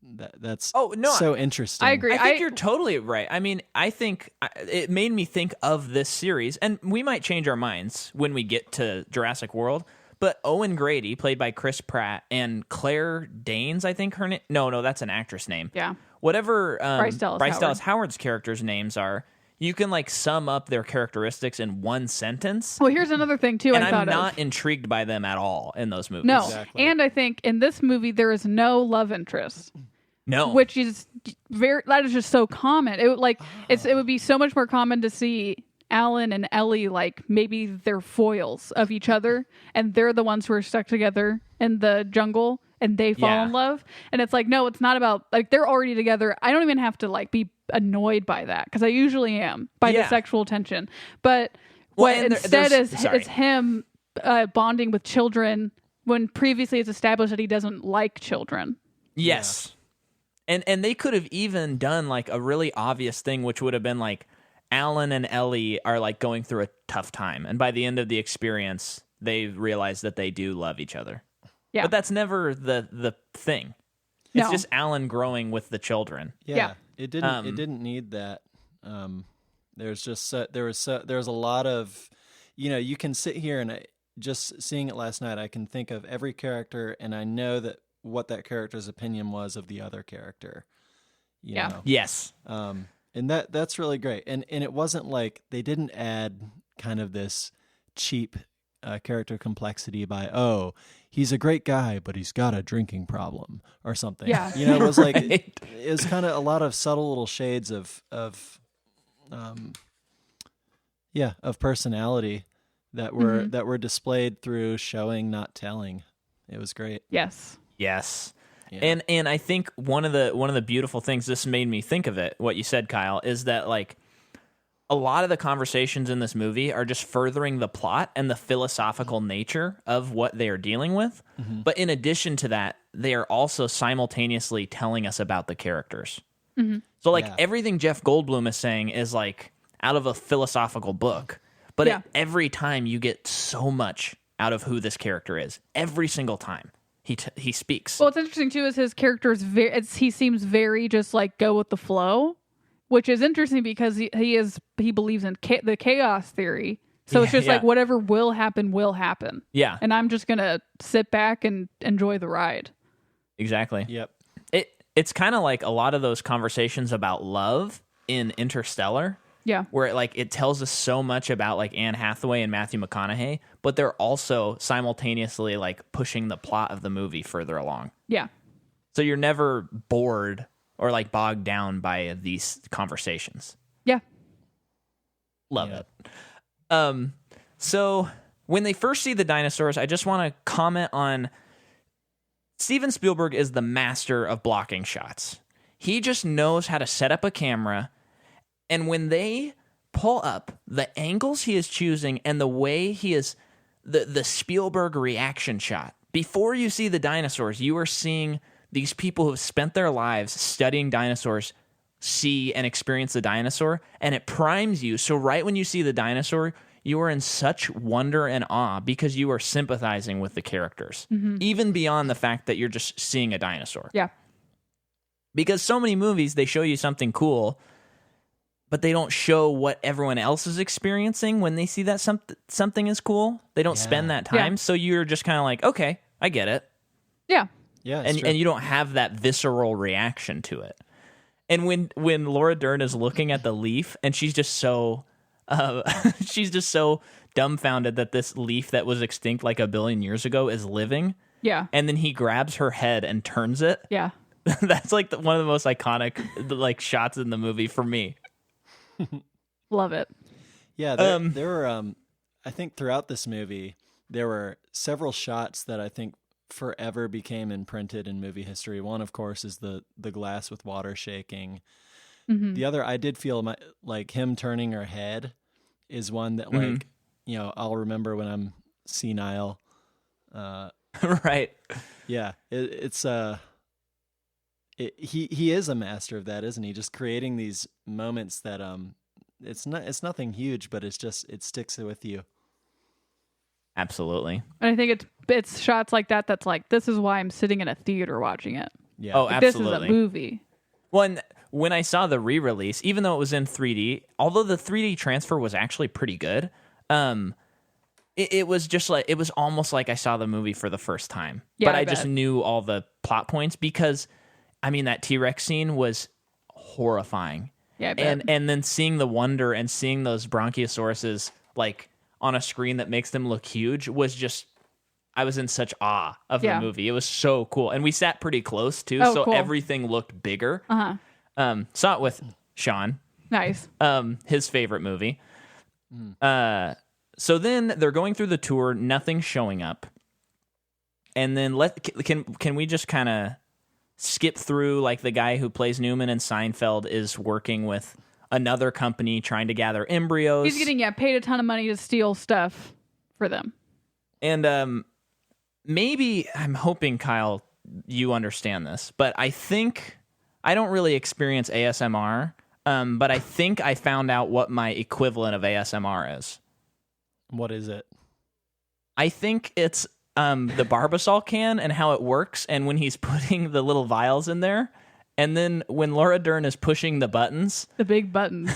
that's so interesting. I agree. I think you're totally right. I mean, I think it made me think of this series, and we might change our minds when we get to Jurassic World, but Owen Grady, played by Chris Pratt, and Claire Danes, I think her name... No, that's an actress name. Yeah. Whatever Bryce Dallas Howard's characters' names are, you can like sum up their characteristics in one sentence. Well, here's another thing, too, and I thought I'm not intrigued by them at all in those movies. No. Exactly. And I think in this movie, there is no love interest. No. Which is that is just so common. It would be so much more common to see Alan and Ellie, like maybe they're foils of each other and they're the ones who are stuck together in the jungle and they fall in love. And it's like, no, it's not about, like, they're already together. I don't even have to like be annoyed by that, because I usually am by the sexual tension. But what instead is him bonding with children when previously it's established that he doesn't like children. Yes. Yeah. And they could have even done like a really obvious thing, which would have been like Alan and Ellie are like going through a tough time. And by the end of the experience, they realize that they do love each other. Yeah. But that's never the thing. It's just Alan growing with the children. Yeah. It didn't need that. There's a lot of, you can sit here and just seeing it last night, I can think of every character and I know that what that character's opinion was of the other character. You know? Yes. And that's really great. And it wasn't like they didn't add kind of this cheap character complexity by, he's a great guy, but he's got a drinking problem or something. Yeah. It was like, it was kind of a lot of subtle little shades of personality that were displayed through showing, not telling. It was great. Yes. Yes. Yeah. And I think one of the beautiful things, this made me think of it, what you said, Kyle, is that like a lot of the conversations in this movie are just furthering the plot and the philosophical nature of what they are dealing with. Mm-hmm. But in addition to that, they are also simultaneously telling us about the characters. Mm-hmm. So like everything Jeff Goldblum is saying is like out of a philosophical book. But every time you get so much out of who this character is, every single time he speaks. Well, what's interesting too is his character is he seems very just like go with the flow, which is interesting because he believes in the chaos theory. So it's just like whatever will happen will happen. Yeah, and I'm just gonna sit back and enjoy the ride. Exactly. Yep. It's kind of like a lot of those conversations about love in Interstellar. Yeah. Where it tells us so much about like Anne Hathaway and Matthew McConaughey, but they're also simultaneously like pushing the plot of the movie further along. Yeah. So you're never bored or like bogged down by these conversations. Yeah. Love it. So when they first see the dinosaurs, I just want to comment on Steven Spielberg is the master of blocking shots. He just knows how to set up a camera. And when they pull up, the angles he is choosing and the way he is, the Spielberg reaction shot, before you see the dinosaurs, you are seeing these people who have spent their lives studying dinosaurs see and experience the dinosaur, and it primes you. So right when you see the dinosaur, you are in such wonder and awe because you are sympathizing with the characters, even beyond the fact that you're just seeing a dinosaur. Yeah. Because so many movies, they show you something cool, but they don't show what everyone else is experiencing when they see that something is cool. They don't spend that time. So you're just kind of like, okay, I get it. Yeah. Yeah. And you don't have that visceral reaction to it. And when Laura Dern is looking at the leaf and she's just so dumbfounded that this leaf that was extinct like 1 billion years ago is living. Yeah. And then he grabs her head and turns it. Yeah. That's like one of the most iconic like shots in the movie for me. Love it. Yeah, there were I think throughout this movie there were several shots that I think forever became imprinted in movie history. One, of course, is the glass with water shaking. Mm-hmm. The other, I did feel like him turning her head is one that like I'll remember when I'm senile. Right. Yeah, he is a master of that, isn't he? Just creating these moments that it's nothing huge, but it sticks with you. Absolutely. And I think it's shots like that that's like, this is why I'm sitting in a theater watching it. Yeah. Oh, absolutely. This is a movie. When I saw the re-release, even though it was in 3D, although the 3D transfer was actually pretty good, it was just like, it was almost like I saw the movie for the first time. Yeah, but I just knew all the plot points because I mean, that T-Rex scene was horrifying. Yeah, I bet. And then seeing the wonder and seeing those Bronchiosauruses like on a screen that makes them look huge was just, I was in such awe of the movie. It was so cool. And we sat pretty close too, so cool. Everything looked bigger. Saw it with Sean. Nice. His favorite movie. So then they're going through the tour, nothing's showing up. And then can we just kind of skip through like the guy who plays Newman in Seinfeld is working with another company trying to gather embryos. He's getting paid a ton of money to steal stuff for them. And maybe, I'm hoping, Kyle, you understand this, but I think I don't really experience ASMR, but I think I found out what my equivalent of ASMR is. What is it? I think it's the Barbasol can and how it works, and when he's putting the little vials in there, and then when Laura Dern is pushing the buttons. The big buttons.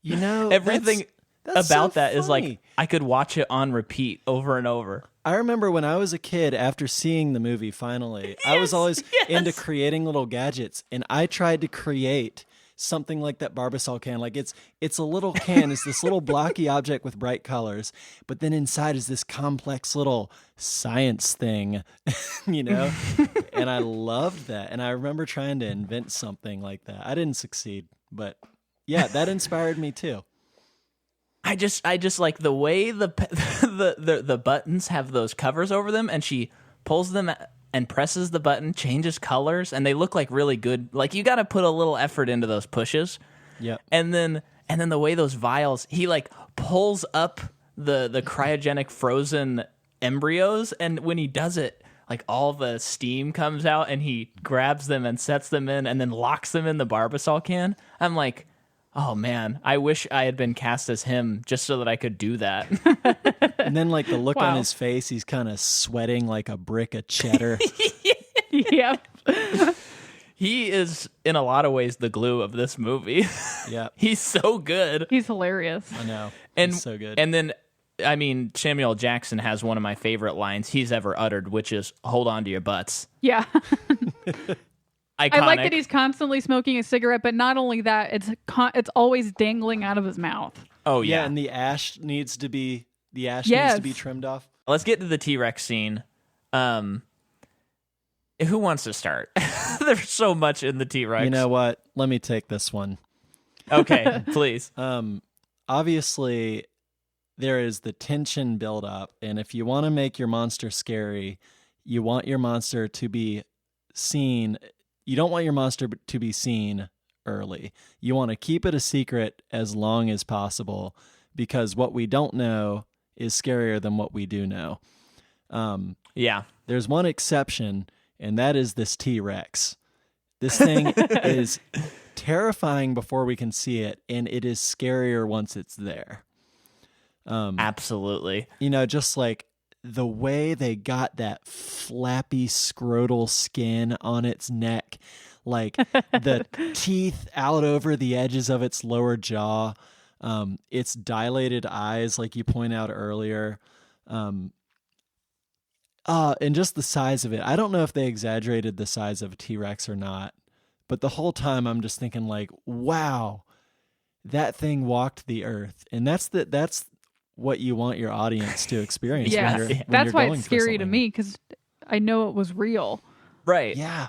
You know, everything that's about so that is like, funny. I could watch it on repeat over and over. I remember when I was a kid, after seeing the movie finally, I was always into creating little gadgets, and I tried to create something like that Barbasol can. Like it's a little can, it's this little blocky object with bright colors, but then inside is this complex little science thing, you know? And I loved that. And I remember trying to invent something like that. I didn't succeed, but yeah, that inspired me too. I just like the way the buttons have those covers over them, and she pulls them and presses the button, changes colors, and they look like really good. Like, you got to put a little effort into those pushes. Yeah. And then the way those vials, he like pulls up the cryogenic frozen embryos, and when he does it, like all the steam comes out, and he grabs them and sets them in, and then locks them in the Barbasol can. I'm like, oh man, I wish I had been cast as him just so that I could do that. And then like the look Wow. on his face, he's kind of sweating like a brick of cheddar. Yep. He is, in a lot of ways, the glue of this movie. Yeah. He's so good. He's hilarious. I know. And He's so good. And then, I mean, Samuel L. Jackson has one of my favorite lines he's ever uttered, which is, "Hold on to your butts." Yeah. Iconic. I like that he's constantly smoking a cigarette, but not only that, it's always dangling out of his mouth. Oh, yeah, yeah. and the ash needs to be Yes. trimmed off. Let's get to the T-Rex scene. Who wants to start? There's so much in the T-Rex. You know what? Let me take this one. Okay, please. Obviously, there is the tension build up, and if you want to make your monster scary, you want your monster to be seen. You don't want your monster to be seen early. You want to keep it a secret as long as possible, because what we don't know is scarier than what we do know. Yeah. There's one exception, and that is this T-Rex. This thing is terrifying before we can see it, and it is scarier once it's there. Absolutely. You know, just like the way they got that flappy scrotal skin on its neck, like the teeth out over the edges of its lower jaw, its dilated eyes, like you point out earlier, and just the size of it. I don't know if they exaggerated the size of a T-Rex or not, but the whole time I'm just thinking like, wow, that thing walked the earth. And that's what you want your audience to experience. Yeah, when that's you're why going it's for scary to something. me, because I know it was real. Right. Yeah.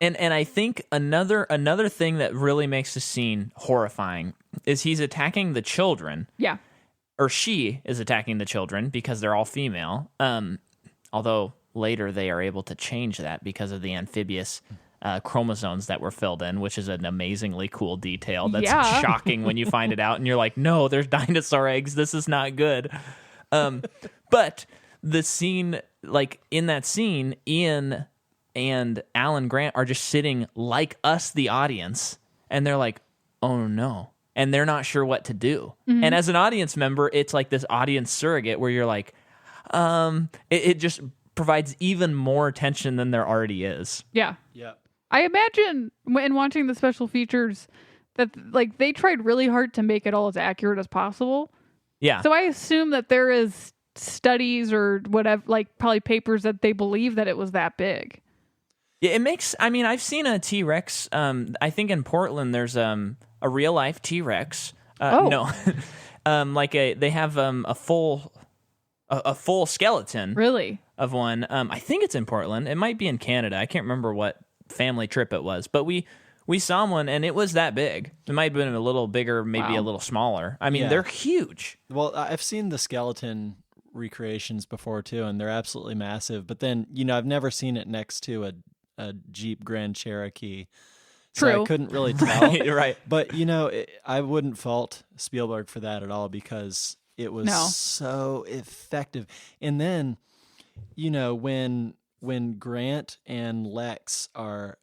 And I think another thing that really makes the scene horrifying is he's attacking the children. Yeah. Or she is attacking the children because they're all female. Although later they are able to change that because of the amphibious chromosomes that were filled in, which is an amazingly cool detail. That's shocking when you find it out, and you're like, no, there's dinosaur eggs. This is not good. But the scene, like in that scene, Ian and Alan Grant are just sitting like us, the audience, and they're like, oh no. And they're not sure what to do. Mm-hmm. And as an audience member, it's like this audience surrogate where you're like, it just provides even more tension than there already is. Yeah. Yeah. I imagine when watching the special features that like they tried really hard to make it all as accurate as possible. Yeah. So I assume that there is studies or whatever, like probably papers that they believe that it was that big. Yeah, it makes, I mean, I've seen a T-Rex. I think in Portland there's a real life T-Rex. No. They have a full skeleton. Really? Of one. I think it's in Portland. It might be in Canada. I can't remember what family trip it was, but we saw one and it was that big. It might have been a little bigger, maybe a little smaller. I mean, they're huge. Well, I've seen the skeleton recreations before too, and they're absolutely massive. But then, you know, I've never seen it next to a Jeep Grand Cherokee. So True. I couldn't really tell. Right. But, you know, I wouldn't fault Spielberg for that at all, because It was so effective. And then, when Grant and Lex are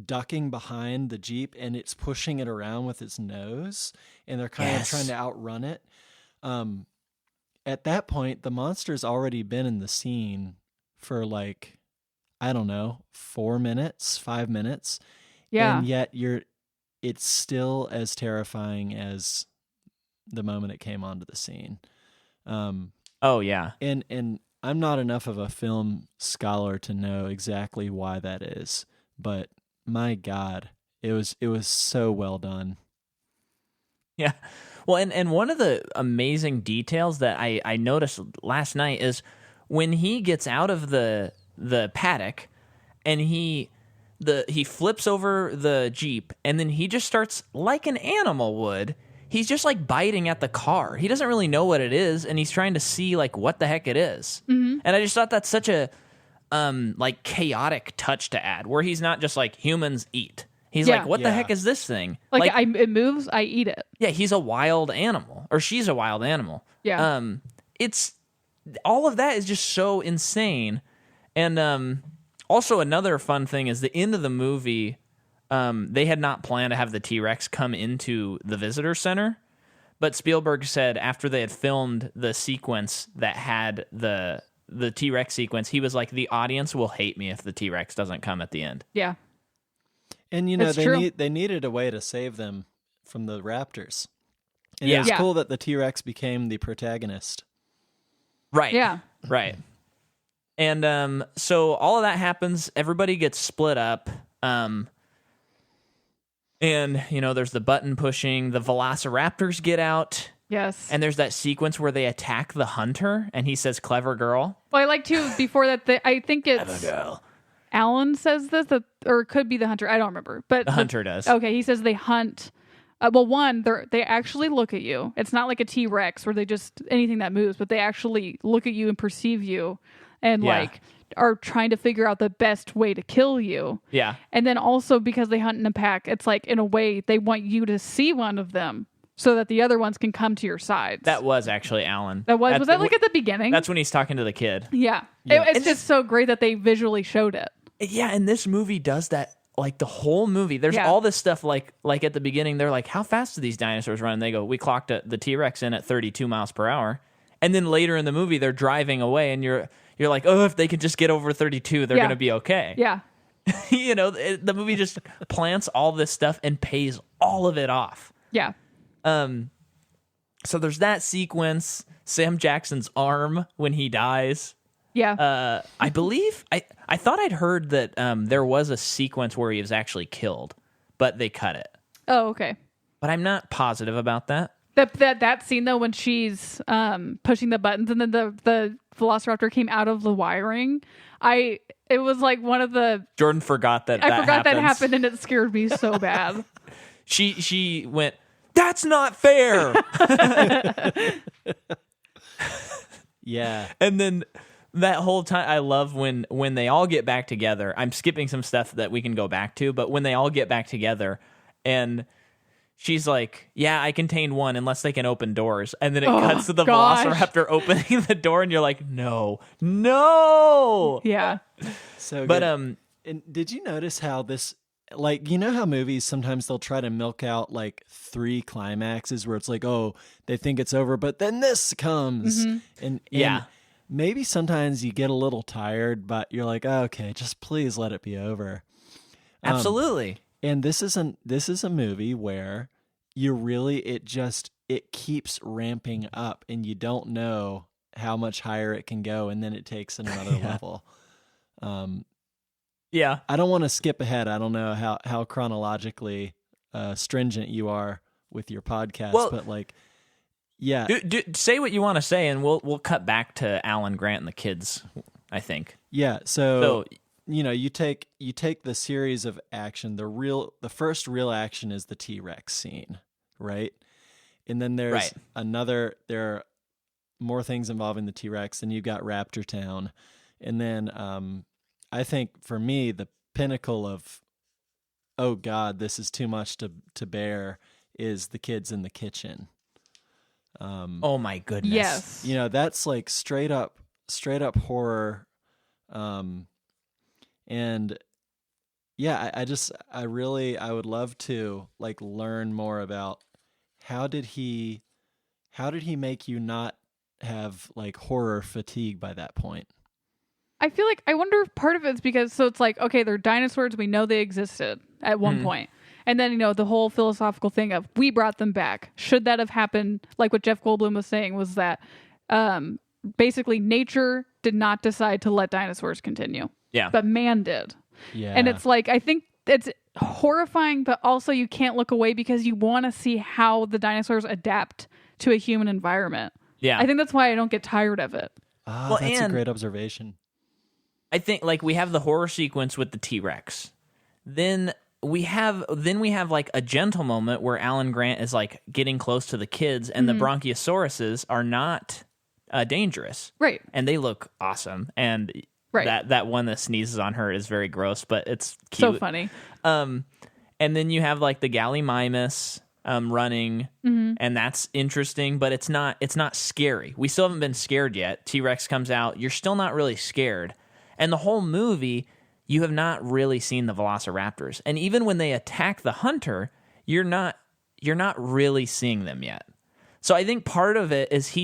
ducking behind the Jeep and it's pushing it around with its nose and they're kind of trying to outrun it. At that point, the monster's already been in the scene for like, I don't know, 4 minutes, 5 minutes. Yeah. And yet it's still as terrifying as the moment it came onto the scene. Oh yeah. And I'm not enough of a film scholar to know exactly why that is, but my God, it was so well done. Yeah. Well, and one of the amazing details that I noticed last night is when he gets out of the paddock and he flips over the Jeep and then he just starts like an animal would. He's just like biting at the car. He doesn't really know what it is and he's trying to see like what the heck it is. Mm-hmm. And I just thought that's such a like chaotic touch to add where he's not just like humans eat. He's like, what the heck is this thing? Like it moves, I eat it. Yeah, he's a wild animal, or she's a wild animal. Yeah. It's all of that is just so insane. And also another fun thing is the end of the movie, they had not planned to have the T-Rex come into the visitor center, but Spielberg said after they had filmed the sequence that had the T-Rex sequence, he was like, the audience will hate me if the T-Rex doesn't come at the end. Yeah. And they needed a way to save them from the raptors. And it was cool that the T-Rex became the protagonist. Right. Yeah. Right. And so all of that happens, everybody gets split up. And there's the button pushing, the velociraptors get out. Yes. And there's that sequence where they attack the hunter and he says clever girl. Well, I like to before that I think it's clever girl. Alan says this, or it could be the hunter. I don't remember. But the hunter does. Okay, he says they hunt. They actually look at you. It's not like a T-Rex where they just anything that moves, but they actually look at you and perceive you, and like are trying to figure out the best way to kill you. Yeah. And then also because they hunt in a pack, it's like in a way they want you to see one of them so that the other ones can come to your sides. That was actually Alan. Was that like at the beginning? That's when he's talking to the kid. Yeah. It's just so great that they visually showed it. Yeah, and this movie does that like the whole movie. There's all this stuff like at the beginning, they're like, how fast do these dinosaurs run? And they go, we clocked the T-Rex in at 32 miles per hour. And then later in the movie, they're driving away, and you're like, oh, if they could just get over 32, they're going to be okay. Yeah. The movie just plants all this stuff and pays all of it off. Yeah. So there's that sequence, Sam Jackson's arm when he dies. Yeah. I believe I thought I'd heard that there was a sequence where he was actually killed, but they cut it. Oh, okay. But I'm not positive about that. That scene though when she's pushing the buttons and then the velociraptor came out of the wiring, it was like one of the Jordan forgot that that happened and it scared me so bad. She went, that's not fair. Yeah. And then that whole time, I love when they all get back together. I'm skipping some stuff that we can go back to, but when they all get back together and she's like, yeah, I contained one unless they can open doors. And then it cuts to the velociraptor opening the door and you're like, no. Yeah. So but, good. And did you notice how this, like, how movies, sometimes they'll try to milk out like 3 climaxes where it's like, oh, they think it's over, but then this comes. Mm-hmm. And maybe sometimes you get a little tired, but you're like, oh, okay, just please let it be over. Absolutely. And this is a movie where you really, it keeps ramping up and you don't know how much higher it can go. And then it takes another level. Yeah. I don't want to skip ahead. I don't know how chronologically stringent you are with your podcast, but like, yeah. Say what you want to say, and we'll cut back to Alan Grant and the kids, I think. Yeah. So you take the series of action. The first real action is the T-Rex scene, right? And then there's there are more things involving the T-Rex, and you've got Raptor Town. And then I think for me, the pinnacle of, oh God, this is too much to bear, is the kids in the kitchen. Oh my goodness. Yes. You know, that's like straight up horror. And yeah, I would love to like learn more about how did he make you not have like horror fatigue by that point? I feel like, I wonder if part of it's because, so it's like, okay, they're dinosaurs. We know they existed at one point. And then, you know, the whole philosophical thing of we brought them back. Should that have happened? Like what Jeff Goldblum was saying was that basically nature did not decide to let dinosaurs continue. Yeah. But man did. Yeah. And it's like, I think it's horrifying, but also you can't look away because you want to see how the dinosaurs adapt to a human environment. Yeah. I think that's why I don't get tired of it. Well, that's a great observation. I think like we have the horror sequence with the T-Rex. Then we have like a gentle moment where Alan Grant is like getting close to the kids, and the Bronchiosauruses are not dangerous. Right. And they look awesome. And that one that sneezes on her is very gross, but it's cute. So funny. And then you have like the Gallimimus running, and that's interesting, but it's not scary. We still haven't been scared yet. T-Rex comes out, you're still not really scared. And the whole movie, you have not really seen the Velociraptors. And even when they attack the hunter, you're not really seeing them yet. So I think part of it is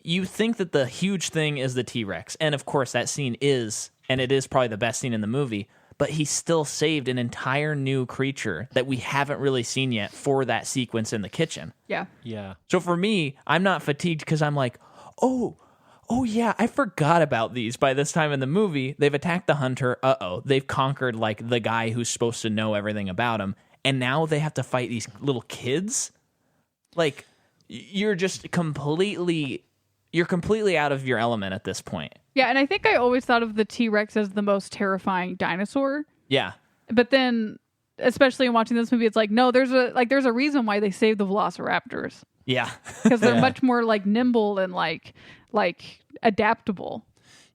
you think that the huge thing is the T-Rex. And of course that scene is, and it is probably the best scene in the movie, but he still saved an entire new creature that we haven't really seen yet for that sequence in the kitchen. Yeah. Yeah. So for me, I'm not fatigued because I'm like, oh yeah, I forgot about these by this time in the movie. They've attacked the hunter. They've conquered like the guy who's supposed to know everything about him. And now they have to fight these little kids. Like you're just completely out of your element at this point. Yeah, and I think I always thought of the T-Rex as the most terrifying dinosaur. Yeah. But then, especially in watching this movie, it's like, no, there's a reason why they saved the Velociraptors. Yeah. Because they're much more like nimble and like adaptable.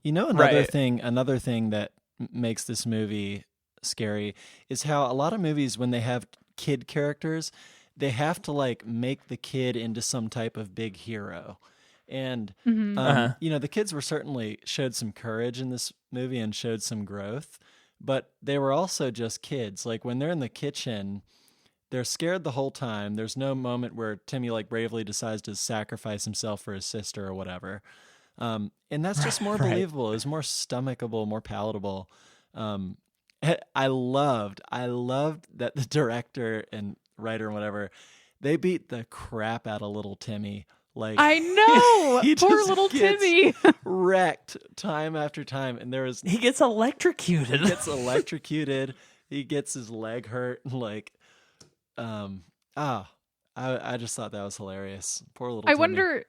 You know, another thing that makes this movie scary is how a lot of movies, when they have kid characters, they have to like make the kid into some type of big hero. And, you know, the kids showed some courage in this movie and showed some growth, but they were also just kids. Like when they're in the kitchen, they're scared the whole time. There's no moment where Timmy like bravely decides to sacrifice himself for his sister or whatever. And that's just more believable. It's more stomachable, more palatable. I loved that the director and writer and whatever, they beat the crap out of little Timmy. Like I know, he poor just little gets Timmy, wrecked time after time, and he gets electrocuted. He gets his leg hurt. Like, I just thought that was hilarious. Poor little. I Timmy. wonder,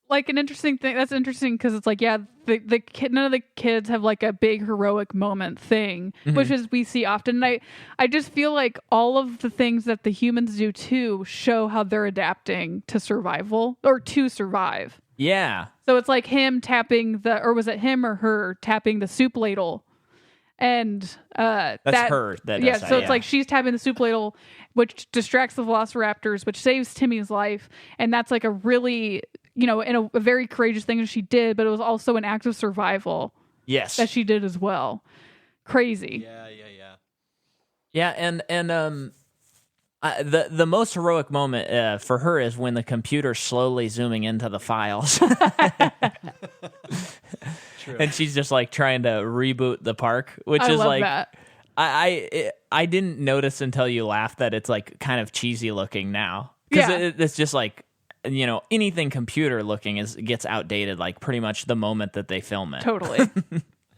like an interesting thing. That's interesting because it's like, yeah, the kid, none of the kids have like a big heroic moment thing, which is we see often. And I just feel like all of the things that the humans do too show how they're adapting to survival or to survive. Yeah. So it's like him tapping or was it him or her tapping the soup ladle? And that's her. So it's like she's tapping the soup ladle, which distracts the Velociraptors, which saves Timmy's life, and that's like a really, you know, in a very courageous thing that she did, but it was also an act of survival. Yes, that she did as well. Crazy. Yeah, and the most heroic moment for her is when the computer's slowly zooming into the files. True. And she's just like trying to reboot the park, which is love like that. I didn't notice until you laughed that it's like kind of cheesy looking now, because it's just like, you know, anything computer looking gets outdated like pretty much the moment that they film it. Totally.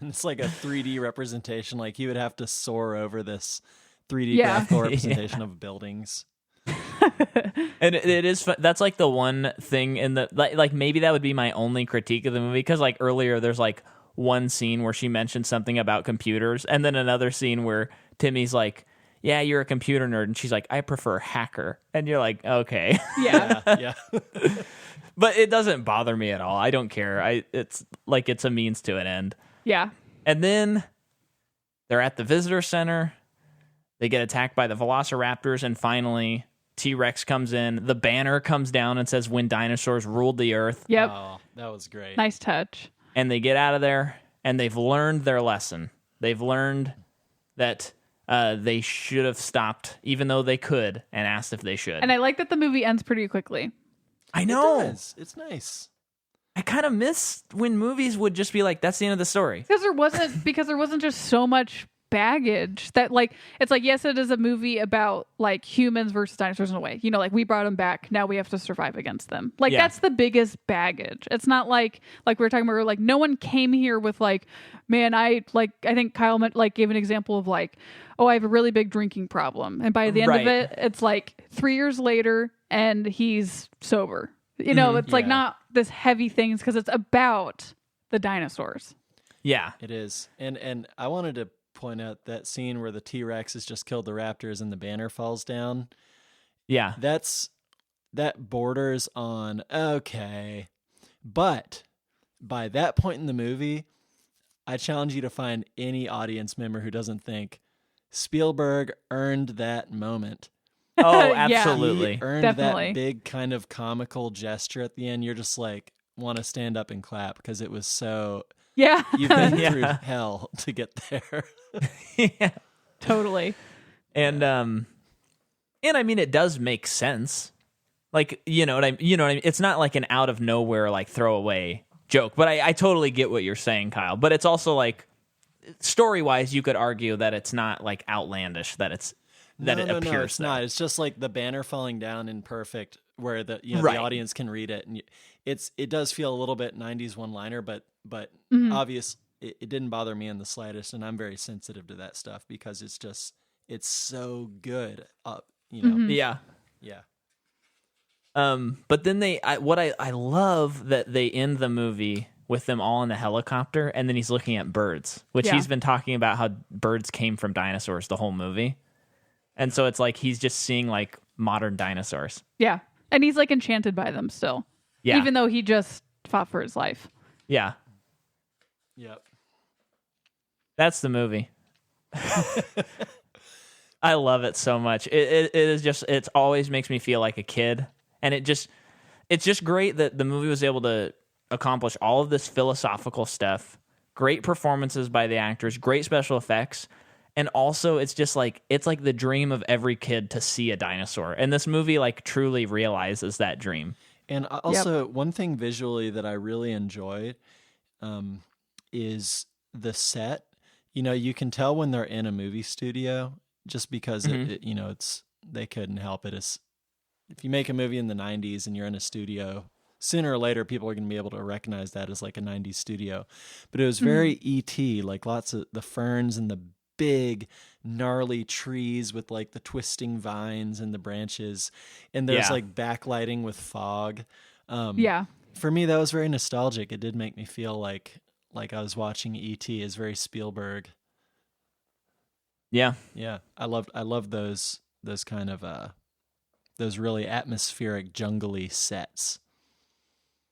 It's like a 3D representation. Like you would have to soar over this 3D graphical representation of buildings. And it is fun. That's like the one thing in the like maybe that would be my only critique of the movie, because like earlier there's like one scene where she mentioned something about computers, and then another scene where Timmy's like, yeah, you're a computer nerd, and she's like, I prefer hacker, and you're like, okay. Yeah. But it doesn't bother me at all. I don't care. It's like it's a means to an end. Yeah. And then they're at the visitor center. They get attacked by the Velociraptors, and finally T-Rex comes in. The banner comes down and says, "When dinosaurs ruled the earth." Yep. Oh, that was great. Nice touch. And they get out of there, and they've learned their lesson. They've learned that they should have stopped, even though they could, and asked if they should. And I like that the movie ends pretty quickly. I know. It does. It's nice. I kind of miss when movies would just be like, "That's the end of the story." Because there wasn't just so much baggage that like it's like, yes, it is a movie about like humans versus dinosaurs in a way, like we brought them back, now we have to survive against them, like that's the biggest baggage. It's not like we were talking about, like no one came here with like, man, I think Kyle gave an example of like, oh, I have a really big drinking problem, and by the end of it, it's like 3 years later and he's sober. It's like not this heavy things, because it's about the dinosaurs. Yeah, it is. And I wanted to point out that scene where the T-Rex has just killed the raptors and the banner falls down. Yeah. That borders on okay. But by that point in the movie, I challenge you to find any audience member who doesn't think Spielberg earned that moment. Oh, absolutely. He earned Definitely. that big kind of comical gesture at the end. You're just like, want to stand up and clap because it was so... Yeah. You've been through hell to get there. Yeah. Totally. And I mean, it does make sense. Like, you know what I mean? It's not like an out of nowhere, like throwaway joke, but I totally get what you're saying, Kyle. But it's also like, story wise, you could argue that it's not like outlandish, that it appears. No, it's not. It's just like the banner falling down in perfect, where the the audience can read it, and it does feel a little bit 90s one-liner, but obvious it didn't bother me in the slightest, and I'm very sensitive to that stuff because it's so good. Yeah. But then I love that they end the movie with them all in the helicopter, and then he's looking at birds, which he's been talking about how birds came from dinosaurs the whole movie. And so it's like he's just seeing like modern dinosaurs. Yeah. And he's like enchanted by them still. Yeah. Even though he just fought for his life. Yeah. Yep. That's the movie. I love it so much. It is just, it always makes me feel like a kid. And it's just great that the movie was able to accomplish all of this philosophical stuff, great performances by the actors, great special effects. And also, it's just like, it's like the dream of every kid to see a dinosaur. And this movie like truly realizes that dream. And also, one thing visually that I really enjoyed is the set. You can tell when they're in a movie studio just because they couldn't help it. If you make a movie in the 90s and you're in a studio, sooner or later people are going to be able to recognize that as like a 90s studio. But it was very E.T., like lots of the ferns and the big gnarly trees with like the twisting vines and the branches, and there's like backlighting with fog. For me, that was very nostalgic. It did make me feel like I was watching E.T. Is very Spielberg. Yeah I loved those kind of those really atmospheric jungly sets.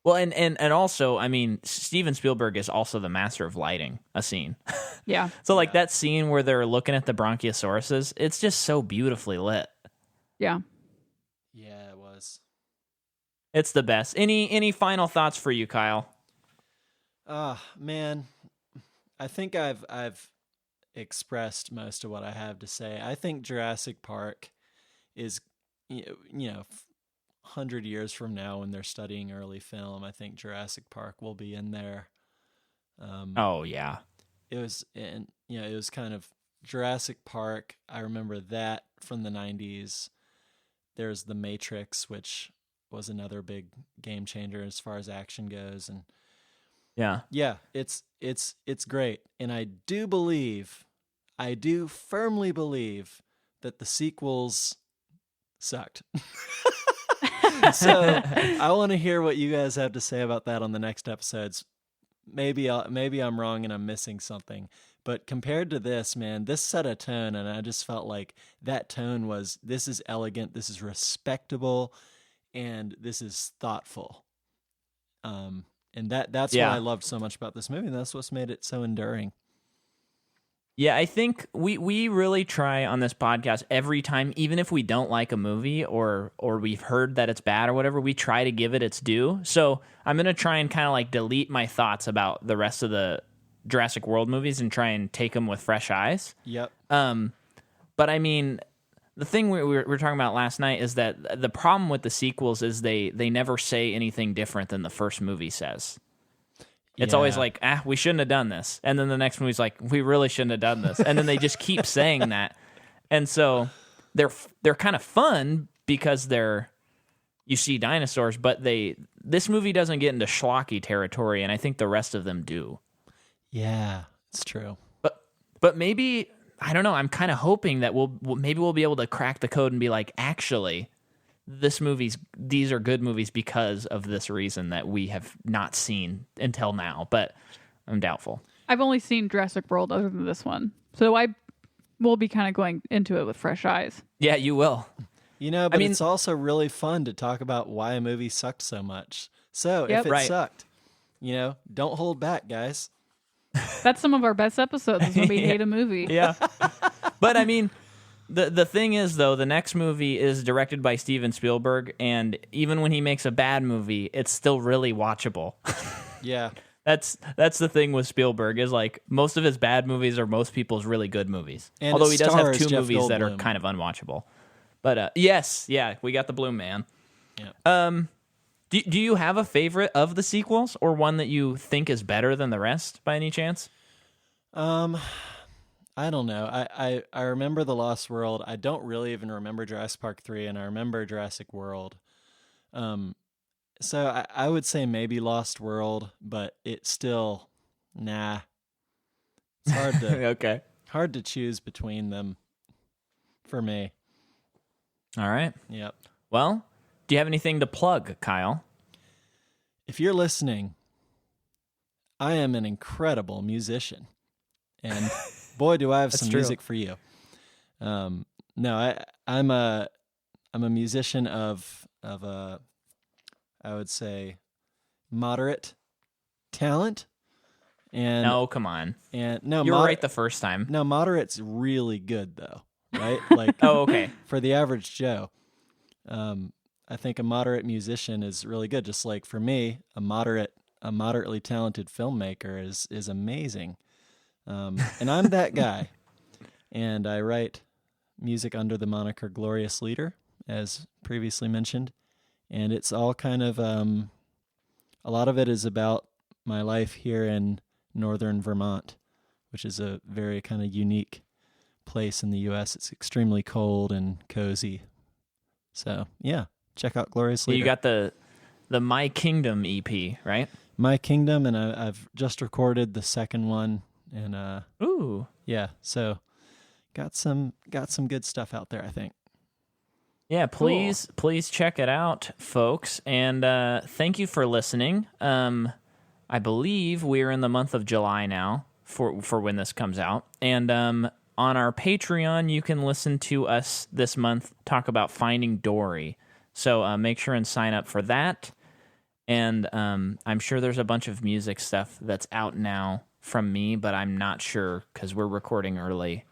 Well, and also, I mean, Steven Spielberg is also the master of lighting a scene. Yeah. So like that scene where they're looking at the Bronchiosauruses, it's just so beautifully lit. Yeah. Yeah, it was. It's the best. Any final thoughts for you, Kyle? Man, I think I've expressed most of what I have to say. I think Jurassic Park is, 100 years from now when they're studying early film, I think Jurassic Park will be in there. Oh yeah. It was kind of Jurassic Park. I remember that from the 90s. There's The Matrix, which was another big game changer as far as action goes, and it's great. And I do firmly believe that the sequels sucked. So I want to hear what you guys have to say about that on the next episodes. Maybe I'm wrong and I'm missing something, but compared to this, man, this set a tone, and I just felt like that tone was, this is elegant, this is respectable, and this is thoughtful. And that's what I loved so much about this movie, and that's what's made it so enduring. Yeah, I think we really try on this podcast every time, even if we don't like a movie or we've heard that it's bad or whatever, we try to give it its due. So I'm going to try and kind of like delete my thoughts about the rest of the Jurassic World movies and try and take them with fresh eyes. Yep. But I mean, the thing we were talking about last night is that the problem with the sequels is they never say anything different than the first movie says. It's always like, we shouldn't have done this. And then the next movie's like, we really shouldn't have done this. And then they just keep saying that. And so they're kind of fun because you see dinosaurs, but this movie doesn't get into schlocky territory, and I think the rest of them do. Yeah, it's true. But maybe, I don't know, I'm kind of hoping that we'll be able to crack the code and be like, actually, these are good movies because of this reason that we have not seen until now, but I'm doubtful. I've only seen Jurassic World other than this one, so I will be kind of going into it with fresh eyes. Yeah, you will. But it's also really fun to talk about why a movie sucked so much. So if it sucked, don't hold back, guys. That's some of our best episodes is when we hate a movie. Yeah. But I mean, the thing is, though, the next movie is directed by Steven Spielberg, and even when he makes a bad movie, it's still really watchable. Yeah. That's the thing with Spielberg, is like most of his bad movies are most people's really good movies. And although he does have two Jeff movies that are Goldblum. kind of unwatchable. But yes, we got the Bloom Man. Yeah. Do you have a favorite of the sequels, or one that you think is better than the rest by any chance? I don't know. I remember The Lost World. I don't really even remember Jurassic Park 3, and I remember Jurassic World. So I would say maybe Lost World, but it's still, nah. It's hard to hard to choose between them for me. All right. Yep. Well, do you have anything to plug, Kyle? If you're listening, I am an incredible musician, and boy, do I have some music for you. No, I'm a musician of a, I would say, moderate talent. And no, come on. And no, you were right the first time. No, moderate's really good though, right? Like, oh, okay. For the average Joe, I think a moderate musician is really good. Just like for me, a moderately talented filmmaker is amazing. And I'm that guy. And I write music under the moniker Glorious Leader, as previously mentioned. And it's all kind of, a lot of it is about my life here in northern Vermont, which is a very kind of unique place in the U.S. It's extremely cold and cozy. So, yeah, check out Glorious Leader. You got the My Kingdom EP, right? My Kingdom, and I've just recorded the second one. And ooh, yeah, so got some good stuff out there, I think. Yeah, please check it out, folks, and thank you for listening. I believe we're in the month of July now for when this comes out, and on our Patreon you can listen to us this month talk about Finding Dory. So make sure and sign up for that, and I'm sure there's a bunch of music stuff that's out now from me, but I'm not sure because we're recording early,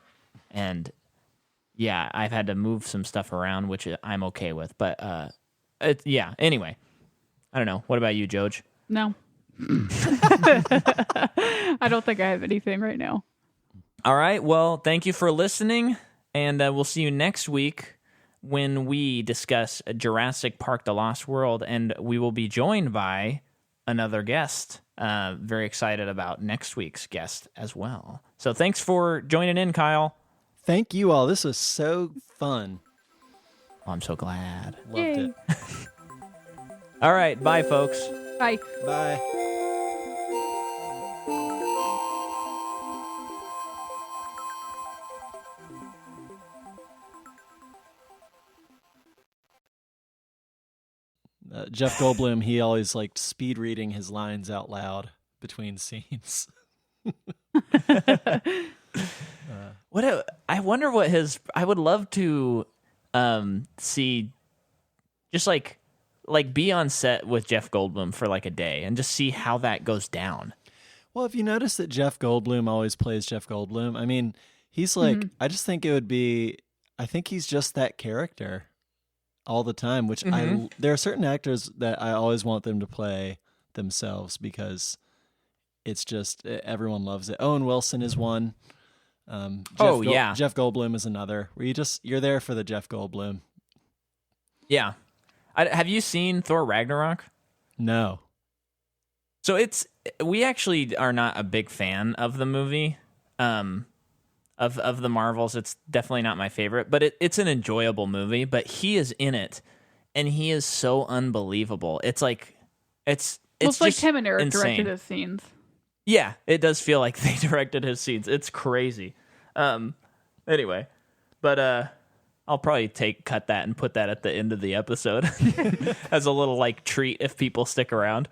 and yeah, I've had to move some stuff around, which I'm okay with. But anyway, I don't know. What about you, Joj? No. I don't think I have anything right now. All right. Well, thank you for listening, and we'll see you next week when we discuss Jurassic Park: The Lost World, and we will be joined by another guest. Very excited about next week's guest as well. So thanks for joining in, Kyle. Thank you all. This was so fun. Oh, I'm so glad. Loved it. All right. Bye, folks. Bye. Bye. Jeff Goldblum, he always liked speed reading his lines out loud between scenes. I wonder what I would love to see, just like be on set with Jeff Goldblum for like a day and just see how that goes down. Well, have you noticed that Jeff Goldblum always plays Jeff Goldblum? I mean, he's like, I just think I think he's just that character all the time, which there are certain actors that I always want them to play themselves because it's just, everyone loves it. Owen Wilson is one. Jeff Goldblum is another, where you're there for the Jeff Goldblum. Yeah. Have you seen Thor Ragnarok? No. So we actually are not a big fan of the movie, of the Marvels. It's definitely not my favorite, but it's an enjoyable movie. But he is in it, and he is so unbelievable. It's like it's like Tim and Eric directed his scenes. Yeah, it does feel like they directed his scenes. It's crazy. Anyway, but I'll probably cut that and put that at the end of the episode as a little like treat if people stick around.